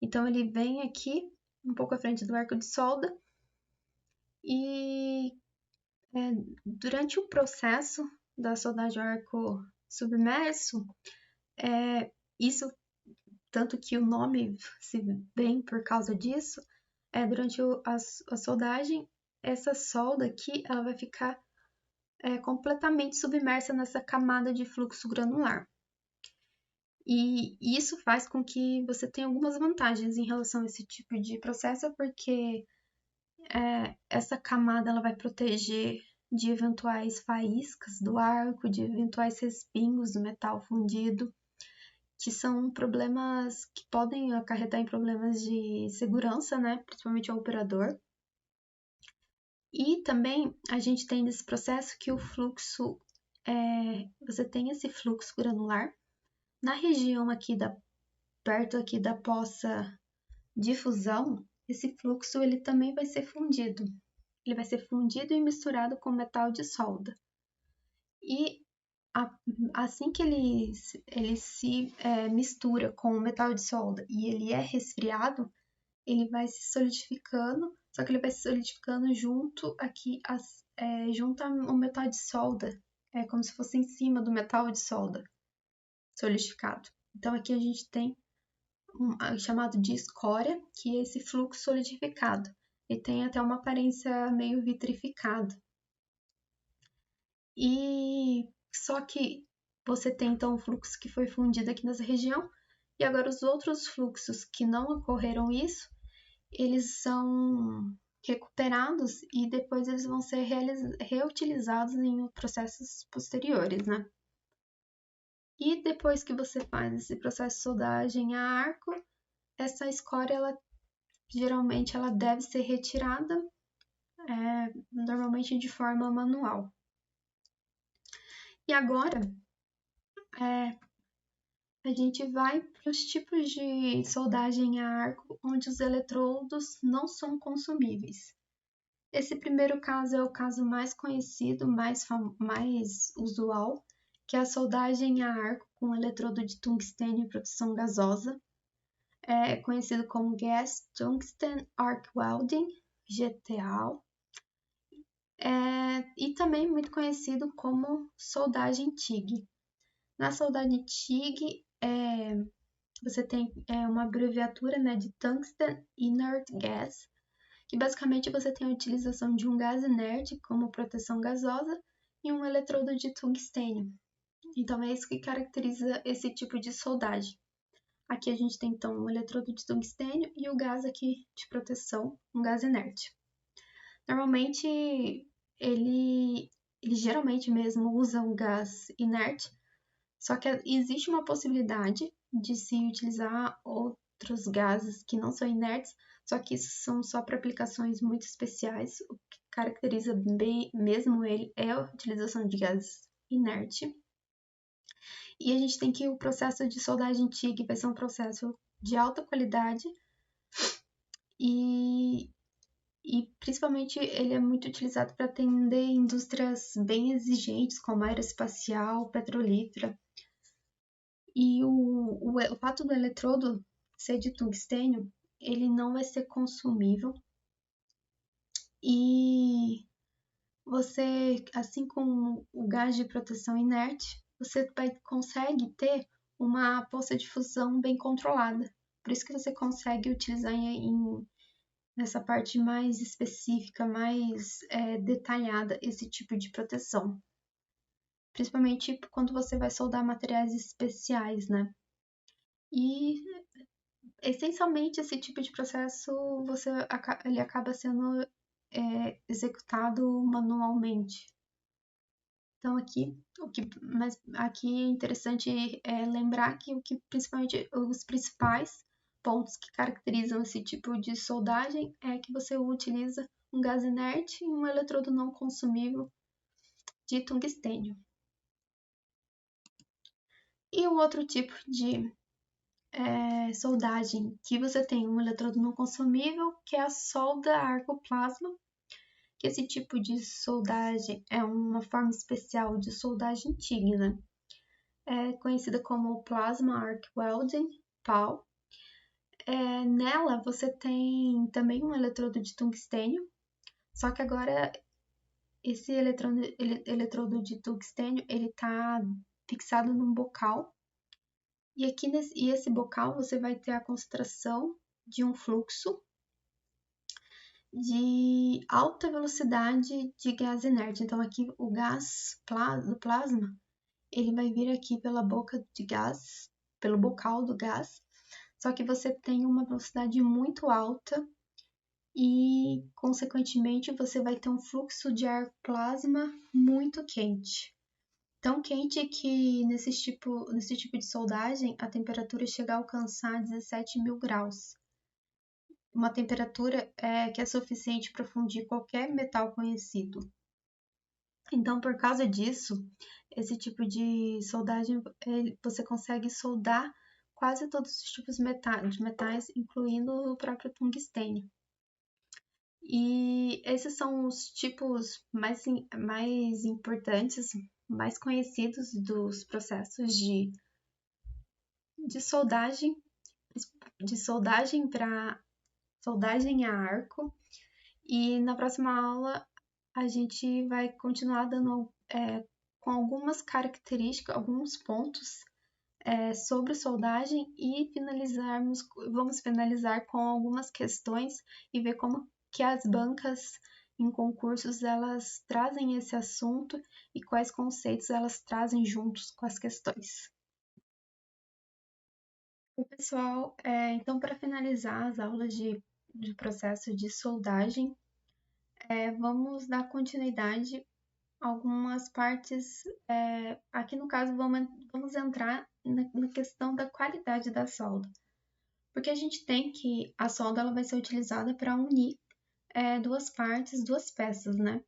Então, ele vem aqui um pouco à frente do arco de solda e durante o processo da soldagem ao arco submerso, isso, tanto que o nome se vem por causa disso, durante a soldagem, essa solda aqui ela vai ficar completamente submersa nessa camada de fluxo granular. E isso faz com que você tenha algumas vantagens em relação a esse tipo de processo, porque essa camada ela vai proteger de eventuais faíscas do arco, de eventuais respingos do metal fundido, que são problemas que podem acarretar em problemas de segurança, né? Principalmente ao operador. E também a gente tem nesse processo que o fluxo, você tem esse fluxo granular na região aqui perto aqui da poça de fusão. Esse fluxo ele também vai ser fundido. Ele vai ser fundido e misturado com metal de solda. E assim que ele se mistura com o metal de solda e ele é resfriado, ele vai se solidificando, só que ele vai se solidificando junto aqui, junto ao metal de solda. É como se fosse em cima do metal de solda solidificado. Então aqui a gente tem chamado de escória, que é esse fluxo solidificado. E tem até uma aparência meio vitrificada. E só que você tem então o fluxo que foi fundido aqui nessa região, e agora os outros fluxos que não ocorreram isso, eles são recuperados e depois eles vão ser reutilizados em processos posteriores, né? E depois que você faz esse processo de soldagem a arco, essa escória, geralmente, ela deve ser retirada, normalmente de forma manual. E agora, a gente vai para os tipos de soldagem a arco onde os eletrodos não são consumíveis. Esse primeiro caso é o caso mais conhecido, mais usual, que é a soldagem a arco com eletrodo de tungstênio e proteção gasosa. É conhecido como Gas Tungsten Arc Welding, GTA, e também muito conhecido como soldagem TIG. Na soldagem TIG, você tem uma abreviatura, né, de Tungsten Inert Gas, que basicamente você tem a utilização de um gás inerte como proteção gasosa e um eletrodo de tungstênio. Então é isso que caracteriza esse tipo de soldagem. Aqui a gente tem então um eletrodo de tungstênio e o gás aqui de proteção, um gás inerte. Normalmente ele geralmente mesmo usa um gás inerte, só que existe uma possibilidade de se utilizar outros gases que não são inertes, só que isso são só para aplicações muito especiais. O que caracteriza bem mesmo ele é a utilização de gás inerte. E a gente tem que o processo de soldagem TIG vai ser um processo de alta qualidade e principalmente ele é muito utilizado para atender indústrias bem exigentes, como aeroespacial, petrolífera. E o fato do eletrodo ser de tungstênio, ele não vai ser consumível. E você, assim como o gás de proteção inerte, você consegue ter uma poça de fusão bem controlada. Por isso que você consegue utilizar nessa parte mais específica, mais detalhada, esse tipo de proteção. Principalmente quando você vai soldar materiais especiais, né? E essencialmente esse tipo de processo ele acaba sendo executado manualmente. Então mas aqui é interessante lembrar que principalmente os principais pontos que caracterizam esse tipo de soldagem é que você utiliza um gás inerte e um eletrodo não consumível de tungstênio. E o outro tipo de soldagem que você tem um eletrodo não consumível, que é a solda arco-plasma, que esse tipo de soldagem é uma forma especial de soldagem TIG, né? É conhecida como Plasma Arc Welding, PAW. Nela você tem também um eletrodo de tungstênio, só que agora esse eletrodo de tungstênio ele está fixado num bocal. E esse bocal você vai ter a concentração de um fluxo de alta velocidade de gás inerte. Então aqui o gás do plasma, ele vai vir aqui pela boca de gás, pelo bocal do gás, só que você tem uma velocidade muito alta e, consequentemente, você vai ter um fluxo de ar plasma muito quente. Tão quente que nesse tipo de soldagem a temperatura chega a alcançar 17.000 graus. Uma temperatura que é suficiente para fundir qualquer metal conhecido. Então, por causa disso, esse tipo de soldagem, você consegue soldar quase todos os tipos de metais, incluindo o próprio tungstênio. E esses são os tipos mais importantes, mais conhecidos dos processos de soldagem para soldagem a arco. E na próxima aula a gente vai continuar dando com algumas características, alguns pontos sobre soldagem e vamos finalizar com algumas questões e ver como que as bancas em concursos elas trazem esse assunto e quais conceitos elas trazem juntos com as questões. O pessoal, então para finalizar as aulas de processo de soldagem, vamos dar continuidade a algumas partes. Aqui no caso vamos entrar na questão da qualidade da solda, porque a gente tem que a solda ela vai ser utilizada para unir duas partes, duas peças, né?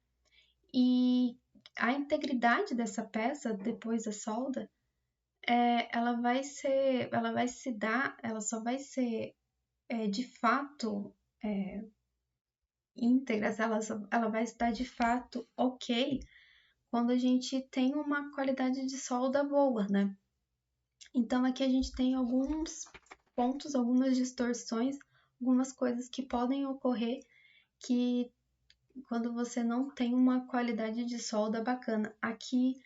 E a integridade dessa peça depois da solda, ela só vai ser de fato íntegra, ela vai estar de fato ok quando a gente tem uma qualidade de solda boa, né? Então aqui a gente tem alguns pontos, algumas distorções, algumas coisas que podem ocorrer que quando você não tem uma qualidade de solda bacana. Aqui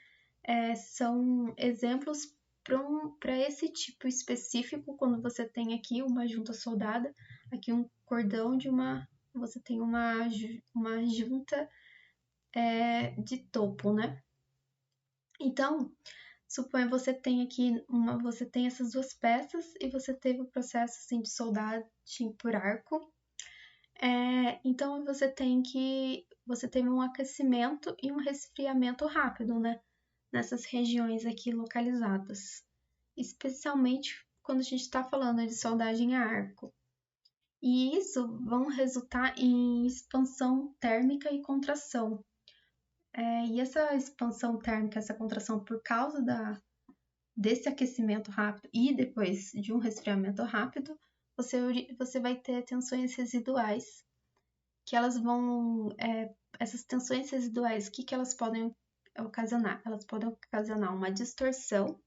são exemplos para esse tipo específico, quando você tem aqui uma junta soldada, aqui um cordão você tem uma junta de topo, né? Então, suponha você tem aqui você tem essas duas peças e você teve o processo assim, de soldagem por arco. Então você teve um aquecimento e um resfriamento rápido, né? Nessas regiões aqui localizadas, especialmente quando a gente está falando de soldagem a arco. E isso vão resultar em expansão térmica e contração. E essa expansão térmica, essa contração por causa desse aquecimento rápido e depois de um resfriamento rápido, você vai ter tensões residuais, que elas vão. Essas tensões residuais, o que elas podem ocasionar? Elas podem ocasionar uma distorção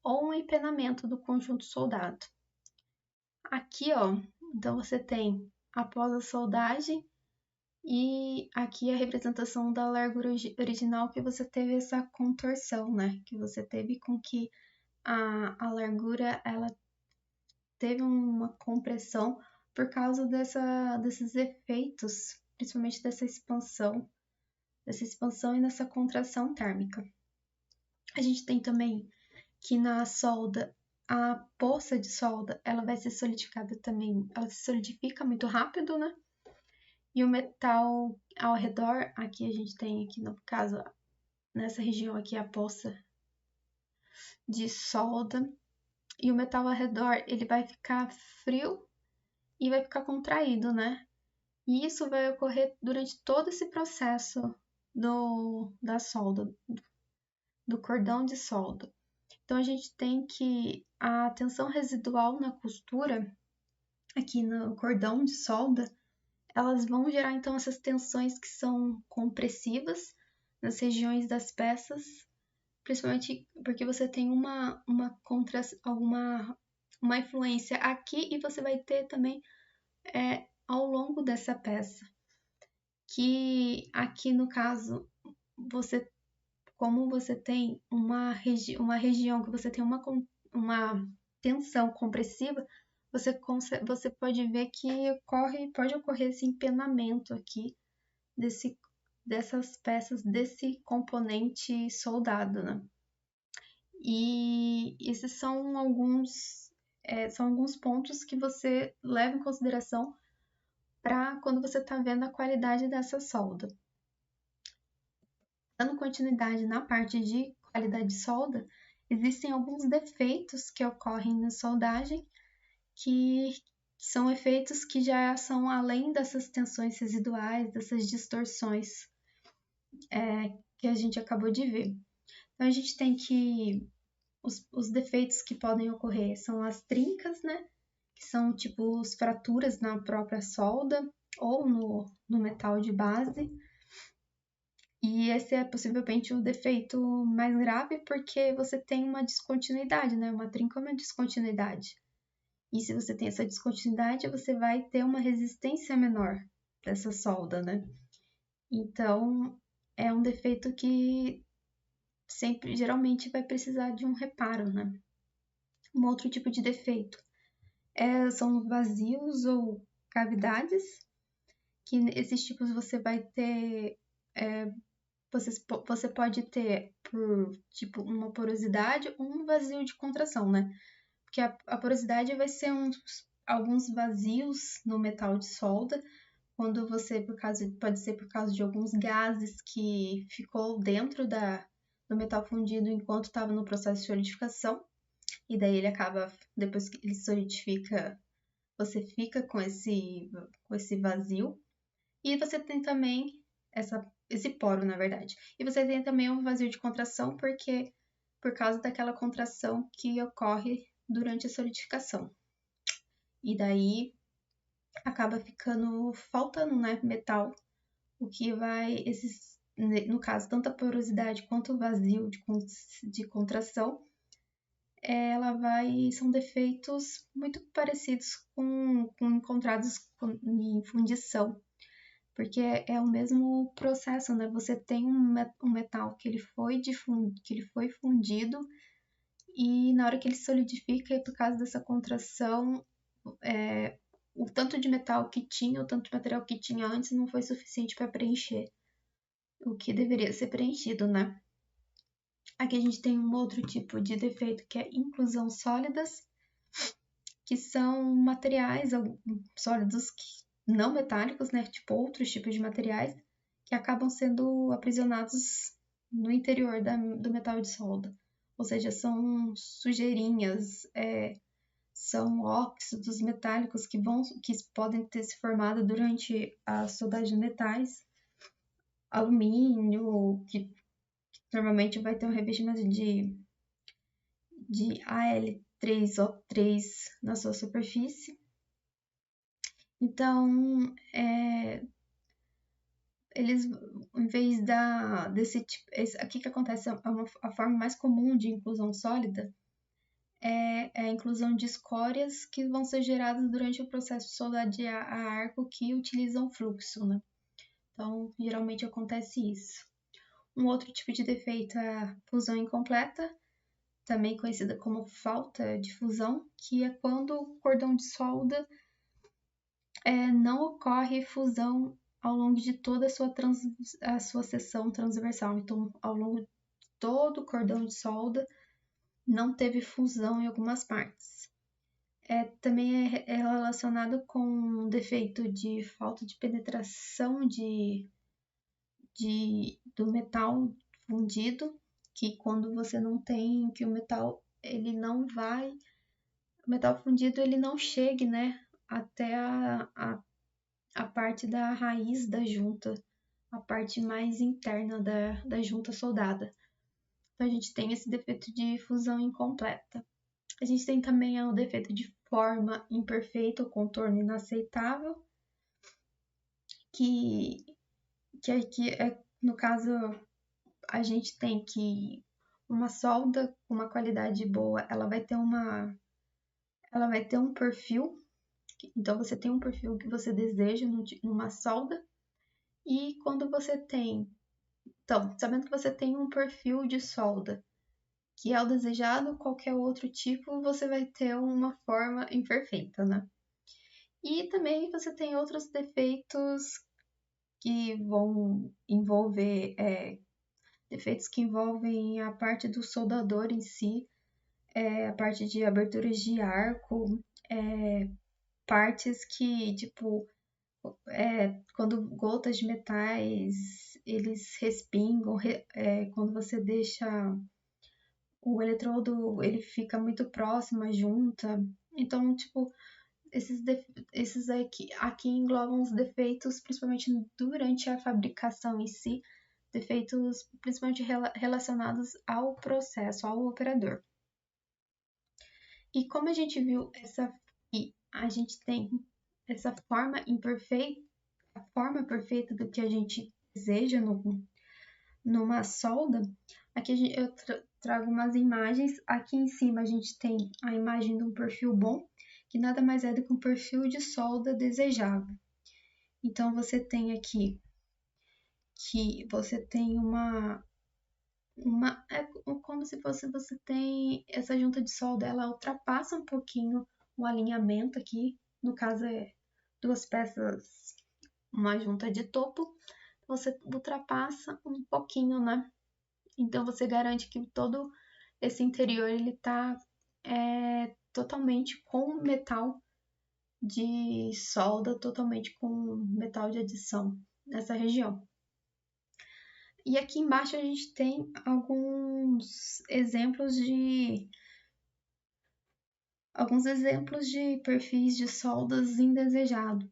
ou um empenamento do conjunto soldado. Aqui, ó, então você tem após a soldagem e aqui a representação da largura original que você teve essa contorção, né? Que você teve com que a largura ela teve uma compressão por causa desses efeitos, principalmente dessa expansão e dessa contração térmica. A gente tem também que na solda, a poça de solda, ela vai ser solidificada também, ela se solidifica muito rápido, né? E o metal ao redor, aqui a gente tem, aqui no caso, nessa região aqui, a poça de solda, e o metal ao redor, ele vai ficar frio e vai ficar contraído, né? E isso vai ocorrer durante todo esse processo da solda, do cordão de solda. Então, a gente tem que a tensão residual na costura, aqui no cordão de solda, elas vão gerar, então, essas tensões que são compressivas nas regiões das peças, principalmente porque você tem uma influência aqui e você vai ter também ao longo dessa peça. Que aqui, no caso, como você tem uma região que você tem uma tensão compressiva, você pode ver que pode ocorrer esse empenamento aqui dessas peças, desse componente soldado, né? E esses são alguns pontos que você leva em consideração para quando você está vendo a qualidade dessa solda. Dando continuidade na parte de qualidade de solda, existem alguns defeitos que ocorrem na soldagem, que são efeitos que já são além dessas tensões residuais, dessas distorções que a gente acabou de ver. Então, a gente tem que os defeitos que podem ocorrer são as trincas, né? Que são tipo as fraturas na própria solda ou no metal de base. E esse é possivelmente o defeito mais grave porque você tem uma descontinuidade, né? Uma trinca é uma descontinuidade. E se você tem essa descontinuidade, você vai ter uma resistência menor dessa solda, né? Então, é um defeito que sempre, geralmente, vai precisar de um reparo, né? Um outro tipo de defeito são vazios ou cavidades, que esses tipos você vai ter, você pode ter por, tipo, uma porosidade ou um vazio de contração, né? Porque a porosidade vai ser alguns vazios no metal de solda, quando você, pode ser por causa de alguns gases que ficou dentro do metal fundido enquanto estava no processo de solidificação, e daí ele acaba, depois que ele solidifica, você fica com esse vazio. E você tem também esse poro, na verdade. E você tem também um vazio de contração, porque por causa daquela contração que ocorre durante a solidificação. E daí acaba ficando faltando, né, metal, o que vai no caso, tanto a porosidade quanto o vazio de contração, são defeitos muito parecidos com encontrados em fundição, porque é o mesmo processo, né? Você tem um metal que ele foi fundido e na hora que ele solidifica, por causa dessa contração, o tanto de metal que tinha, o tanto de material que tinha antes não foi suficiente para preencher o que deveria ser preenchido, né? Aqui a gente tem um outro tipo de defeito que é inclusão sólidas, que são materiais sólidos não metálicos, né? Tipo outros tipos de materiais que acabam sendo aprisionados no interior do metal de solda. Ou seja, são sujeirinhas, são óxidos metálicos que podem ter se formado durante a soldagem de metais, alumínio, que normalmente vai ter um revestimento de Al3O3 na sua superfície. Então, eles, em vez desse tipo, aqui que acontece, a forma mais comum de inclusão sólida é a inclusão de escórias que vão ser geradas durante o processo de soldadar a arco que utilizam fluxo, né? Então, geralmente acontece isso. Um outro tipo de defeito é a fusão incompleta, também conhecida como falta de fusão, que é quando o cordão de solda não ocorre fusão ao longo de toda a sua seção transversal. Então, ao longo de todo o cordão de solda, não teve fusão em algumas partes. Também é relacionado com um defeito de falta de penetração do metal fundido, que quando você não tem, que o metal ele não vai, o metal fundido ele não chegue, né, até a parte da raiz da junta, a parte mais interna da junta soldada. Então a gente tem esse defeito de fusão incompleta. A gente tem também o defeito de forma imperfeita ou contorno inaceitável, que aqui no caso a gente tem que uma solda com uma qualidade boa, ela vai ter um perfil. Então você tem um perfil que você deseja numa solda, e quando você tem, então, sabendo que você tem um perfil de solda que é o desejado, qualquer outro tipo, você vai ter uma forma imperfeita, né? E também você tem outros defeitos que vão envolver defeitos que envolvem a parte do soldador em si, a parte de aberturas de arco, partes que, tipo, quando gotas de metais, eles respingam, quando você deixa o eletrodo, ele fica muito próximo à junta. Então, tipo, esses aqui englobam os defeitos, principalmente durante a fabricação em si, defeitos principalmente relacionados ao processo, ao operador. E como a gente viu a gente tem essa forma imperfeita, a forma perfeita do que a gente deseja numa solda, aqui eu trago umas imagens. Aqui em cima a gente tem a imagem de um perfil bom, que nada mais é do que um perfil de solda desejável. Então, você tem aqui que você tem é como se fosse, você tem essa junta de solda, ela ultrapassa um pouquinho o alinhamento aqui, no caso é duas peças, uma junta de topo, você ultrapassa um pouquinho, né? Então você garante que todo esse interior ele tá totalmente com metal de solda, totalmente com metal de adição nessa região. E aqui embaixo a gente tem alguns exemplos de perfis de soldas indesejados,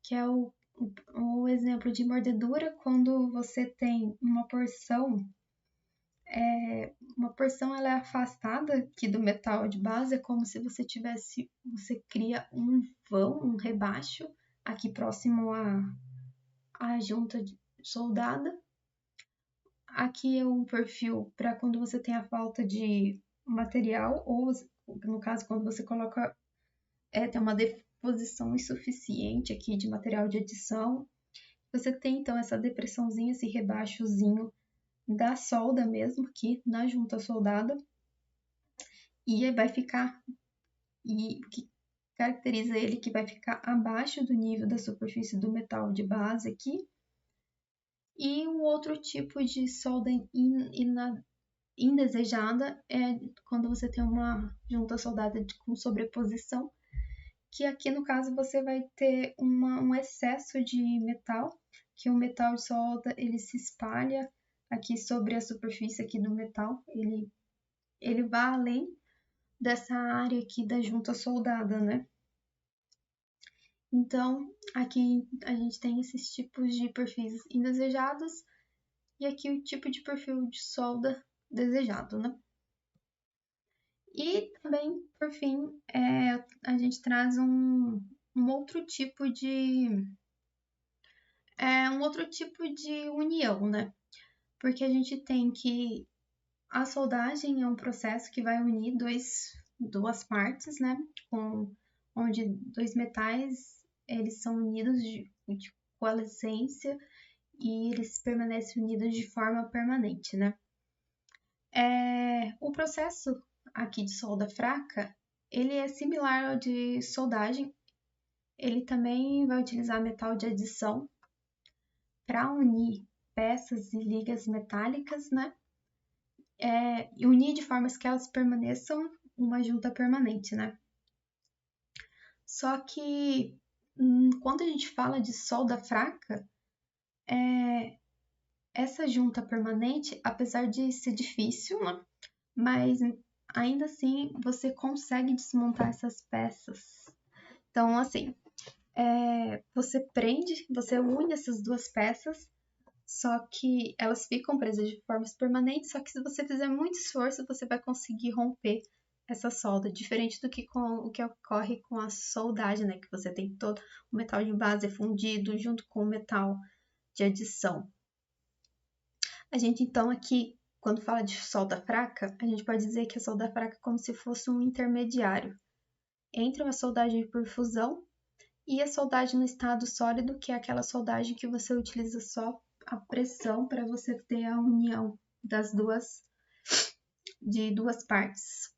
que é o exemplo de mordedura quando você tem uma porção ela é afastada aqui do metal de base, é como se você cria um vão, um rebaixo aqui próximo à junta soldada. Aqui é um perfil para quando você tem a falta de material, ou no caso, quando você coloca, tem uma deposição insuficiente aqui de material de adição. Você tem então essa depressãozinha, esse rebaixozinho da solda mesmo, aqui na junta soldada, e vai ficar, e o que caracteriza ele que vai ficar abaixo do nível da superfície do metal de base aqui. E um outro tipo de solda indesejada é quando você tem uma junta soldada com sobreposição, que aqui no caso você vai ter um excesso de metal, que o metal de solda ele se espalha aqui sobre a superfície aqui do metal, ele vai além dessa área aqui da junta soldada, né? Então, aqui a gente tem esses tipos de perfis indesejados e aqui o tipo de perfil de solda desejado, né? E também, por fim, a gente traz um outro tipo de união, né? Porque a gente tem que a soldagem é um processo que vai unir duas partes, né? Onde dois metais eles são unidos de coalescência e eles permanecem unidos de forma permanente, né? O processo aqui de solda fraca, ele é similar ao de soldagem. Ele também vai utilizar metal de adição para unir peças e ligas metálicas, né? E unir de formas que elas permaneçam uma junta permanente, né? Só que quando a gente fala de solda fraca, essa junta permanente, apesar de ser difícil, né? Mas ainda assim você consegue desmontar essas peças. Então, assim, você une essas duas peças, só que elas ficam presas de formas permanentes, só que se você fizer muito esforço, você vai conseguir romper essa solda, diferente do que o que ocorre com a soldagem, né? Que você tem todo o metal de base fundido junto com o metal de adição. A gente, então, aqui, quando fala de solda fraca, a gente pode dizer que a solda fraca é como se fosse um intermediário entre uma soldagem por fusão e a soldagem no estado sólido, que é aquela soldagem que você utiliza só a pressão para você ter a união de duas partes.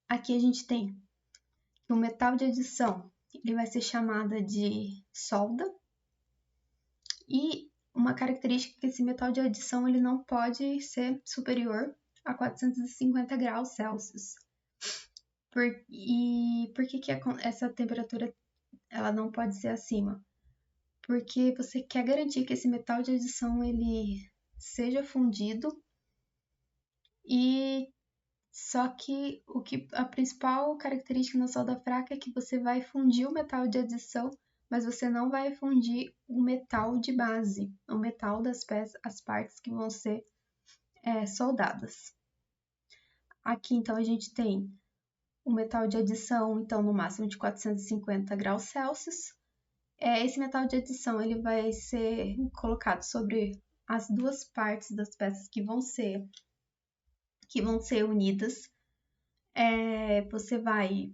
Aqui a gente tem que o metal de adição ele vai ser chamada de solda, e uma característica é que esse metal de adição ele não pode ser superior a 450 graus Celsius. E por que essa temperatura ela não pode ser acima? Porque você quer garantir que esse metal de adição ele seja fundido, e só que a principal característica na solda fraca é que você vai fundir o metal de adição, mas você não vai fundir o metal de base, o metal das peças, as partes que vão ser soldadas. Aqui então a gente tem o metal de adição, então no máximo de 450 graus Celsius. Esse metal de adição ele vai ser colocado sobre as duas partes das peças que vão ser unidas. Você vai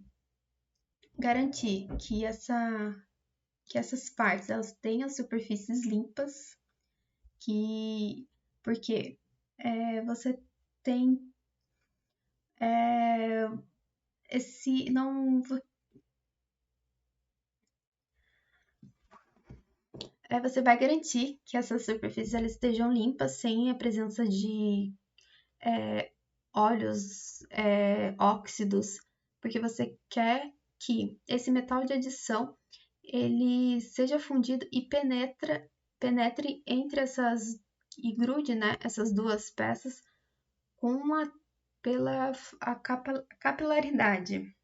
garantir que essas partes elas tenham superfícies limpas, porque você tem esse não você vai garantir que essas superfícies elas estejam limpas sem a presença de óleos, óxidos, porque você quer que esse metal de adição ele seja fundido e penetre entre essas e grude, né, essas duas peças pela capilaridade.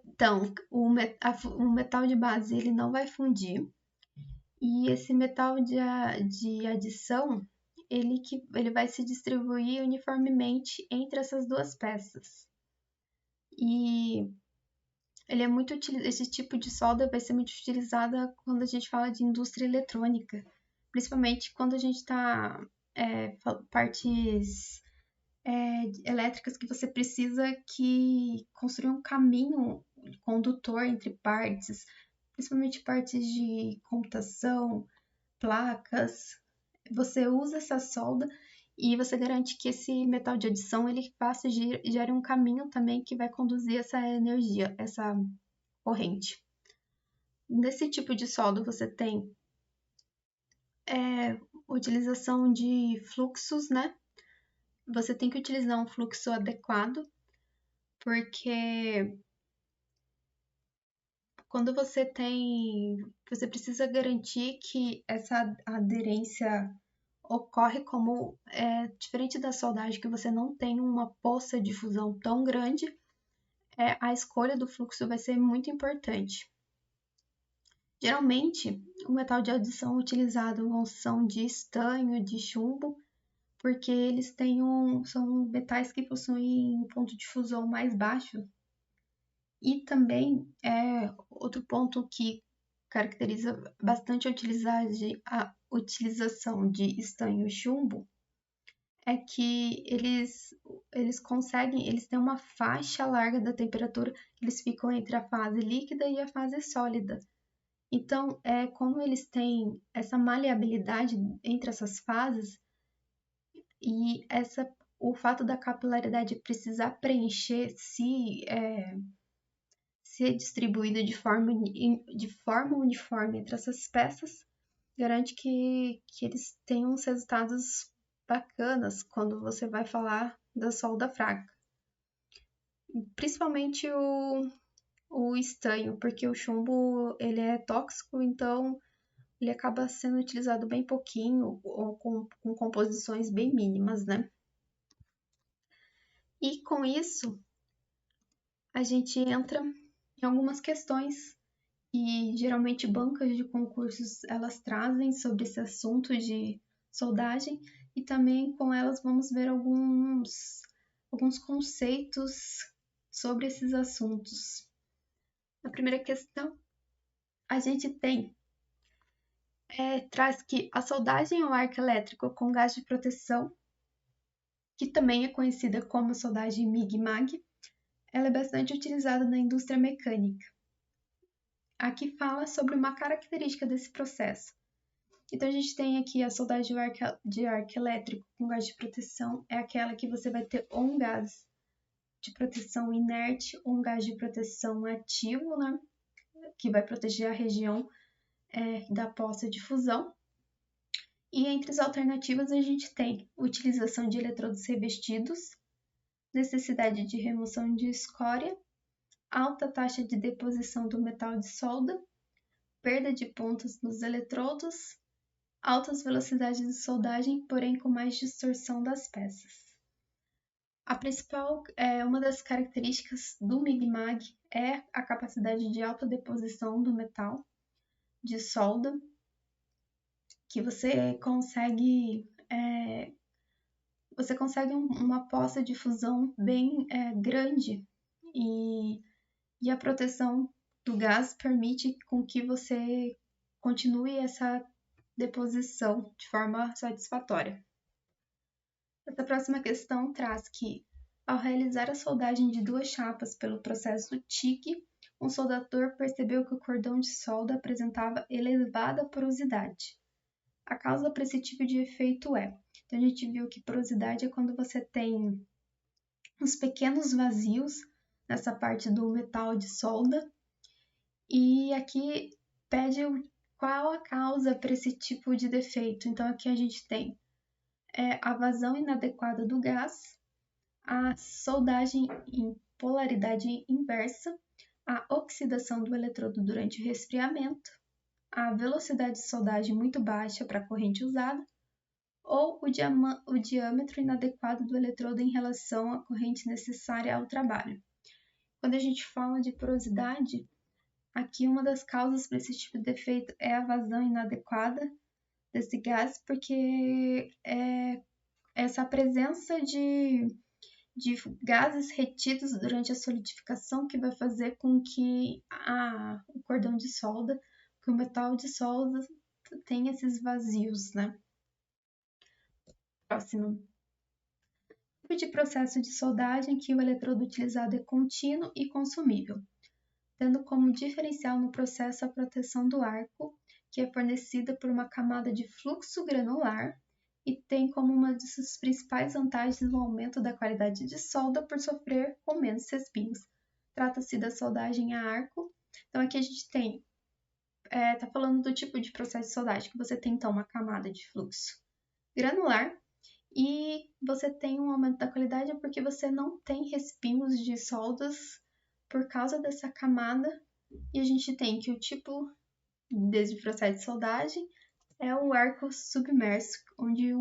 Então, o metal de base ele não vai fundir e esse metal de adição ele vai se distribuir uniformemente entre essas duas peças. E esse tipo de solda vai ser muito utilizada quando a gente fala de indústria eletrônica, principalmente quando a gente está partes elétricas que você precisa que construir um caminho condutor entre partes, principalmente partes de computação, placas. Você usa essa solda e você garante que esse metal de adição ele faça gere um caminho também que vai conduzir essa energia, essa corrente. Nesse tipo de solda você tem utilização de fluxos, né? Você tem que utilizar um fluxo adequado, porque quando você precisa garantir que essa aderência ocorre como diferente da soldagem, que você não tem uma poça de fusão tão grande, a escolha do fluxo vai ser muito importante. Geralmente, o metal de adição utilizado são de estanho, de chumbo, porque eles são metais que possuem um ponto de fusão mais baixo. E também, outro ponto que caracteriza bastante a utilização de estanho e chumbo é que eles têm uma faixa larga da temperatura, eles ficam entre a fase líquida e a fase sólida. Então, como eles têm essa maleabilidade entre essas fases e o fato da capilaridade precisar preencher ser distribuída de forma uniforme entre essas peças, garante que eles tenham uns resultados bacanas quando você vai falar da solda fraca. Principalmente o estanho, porque o chumbo ele é tóxico, então ele acaba sendo utilizado bem pouquinho ou com composições bem mínimas, né? E com isso, a gente entra em algumas questões e geralmente bancas de concursos elas trazem sobre esse assunto de soldagem e também com elas vamos ver alguns conceitos sobre esses assuntos. Na primeira questão, a gente traz que a soldagem ao arco elétrico com gás de proteção, que também é conhecida como soldagem MIG-MAG, ela é bastante utilizada na indústria mecânica. Aqui fala sobre uma característica desse processo. Então, a gente tem aqui a soldagem de arco elétrico com gás de proteção, é aquela que você vai ter ou um gás de proteção inerte ou um gás de proteção ativo, né? Que vai proteger a região da poça de fusão. E entre as alternativas, a gente tem utilização de eletrodos revestidos, necessidade de remoção de escória, alta taxa de deposição do metal de solda, perda de pontos nos eletrodos, altas velocidades de soldagem, porém com mais distorção das peças. Uma das características do MIG-MAG é a capacidade de alta deposição do metal de solda, que você consegue uma poça de fusão bem grande e a proteção do gás permite com que você continue essa deposição de forma satisfatória. Essa próxima questão traz que Ao realizar a soldagem de duas chapas pelo processo TIG, um soldador percebeu que o cordão de solda apresentava elevada porosidade. A causa para esse tipo de efeito então a gente viu que porosidade é quando você tem uns pequenos vazios nessa parte do metal de solda, e aqui pede qual a causa para esse tipo de defeito. Então aqui a gente tem a vazão inadequada do gás, a soldagem em polaridade inversa, a oxidação do eletrodo durante o resfriamento, a velocidade de soldagem muito baixa para a corrente usada, ou o diâmetro inadequado do eletrodo em relação à corrente necessária ao trabalho. Quando a gente fala de porosidade, aqui uma das causas para esse tipo de defeito é a vazão inadequada desse gás, porque essa presença de gases retidos durante a solidificação que vai fazer com que o cordão de solda, que o metal de solda tenha esses vazios, né? Próximo. Tipo de processo de soldagem que o eletrodo utilizado é contínuo e consumível, tendo como diferencial no processo a proteção do arco, que é fornecida por uma camada de fluxo granular e tem como uma de suas principais vantagens o aumento da qualidade de solda por sofrer com menos respingos. Trata-se da soldagem a arco. Então aqui a gente tem, tá falando do tipo de processo de soldagem, que você tem então uma camada de fluxo granular e você tem um aumento da qualidade porque você não tem respingos de soldas por causa dessa camada, e a gente tem que o tipo desse processo de soldagem é o arco submerso, onde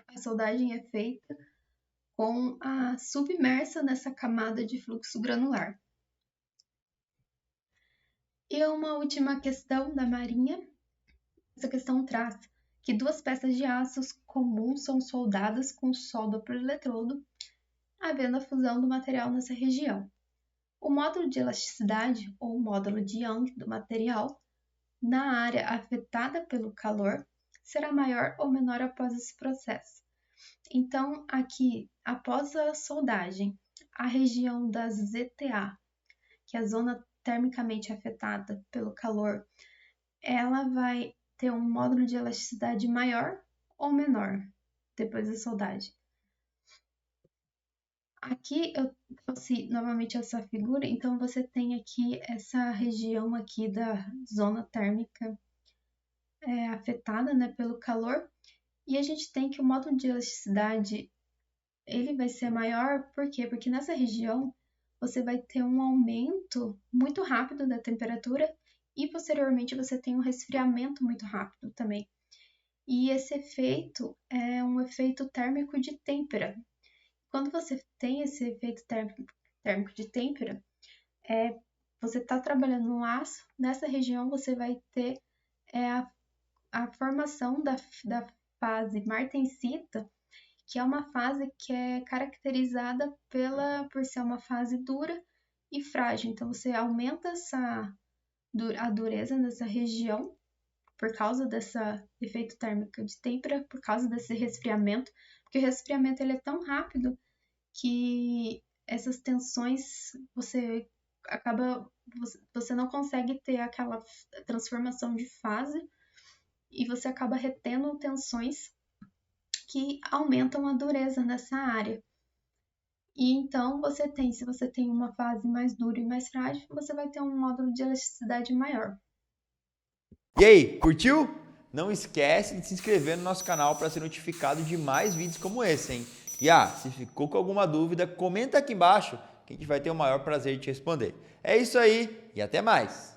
a soldagem é feita com a submersa nessa camada de fluxo granular. E uma última questão da Marinha. Essa questão traz que duas peças de aços comuns são soldadas com solda por eletrodo, havendo a fusão do material nessa região. O módulo de elasticidade, ou módulo de Young do material, na área afetada pelo calor, será maior ou menor após esse processo. Então, aqui, após a soldagem, a região da ZTA, que é a zona termicamente afetada pelo calor, ela vai ter um módulo de elasticidade maior ou menor depois da soldagem. Aqui eu trouxe novamente essa figura, então você tem aqui essa região aqui da zona térmica afetada, né, pelo calor, e a gente tem que o módulo de elasticidade ele vai ser maior, por quê? Porque nessa região você vai ter um aumento muito rápido da temperatura e posteriormente você tem um resfriamento muito rápido também. E esse efeito é um efeito térmico de têmpera. Quando você tem esse efeito térmico de têmpera, você está trabalhando no aço, nessa região você vai ter a formação da fase martensita, que é uma fase que é caracterizada por ser uma fase dura e frágil. Então, você aumenta a dureza nessa região por causa desse efeito térmico de têmpera, por causa desse resfriamento, porque o resfriamento ele é tão rápido que essas tensões você não consegue ter aquela transformação de fase e você acaba retendo tensões que aumentam a dureza nessa área. E então se você tem uma fase mais dura e mais frágil, você vai ter um módulo de elasticidade maior. E aí, curtiu? Não esquece de se inscrever no nosso canal para ser notificado de mais vídeos como esse, hein? E se ficou com alguma dúvida, comenta aqui embaixo que a gente vai ter o maior prazer de te responder. É isso aí e até mais!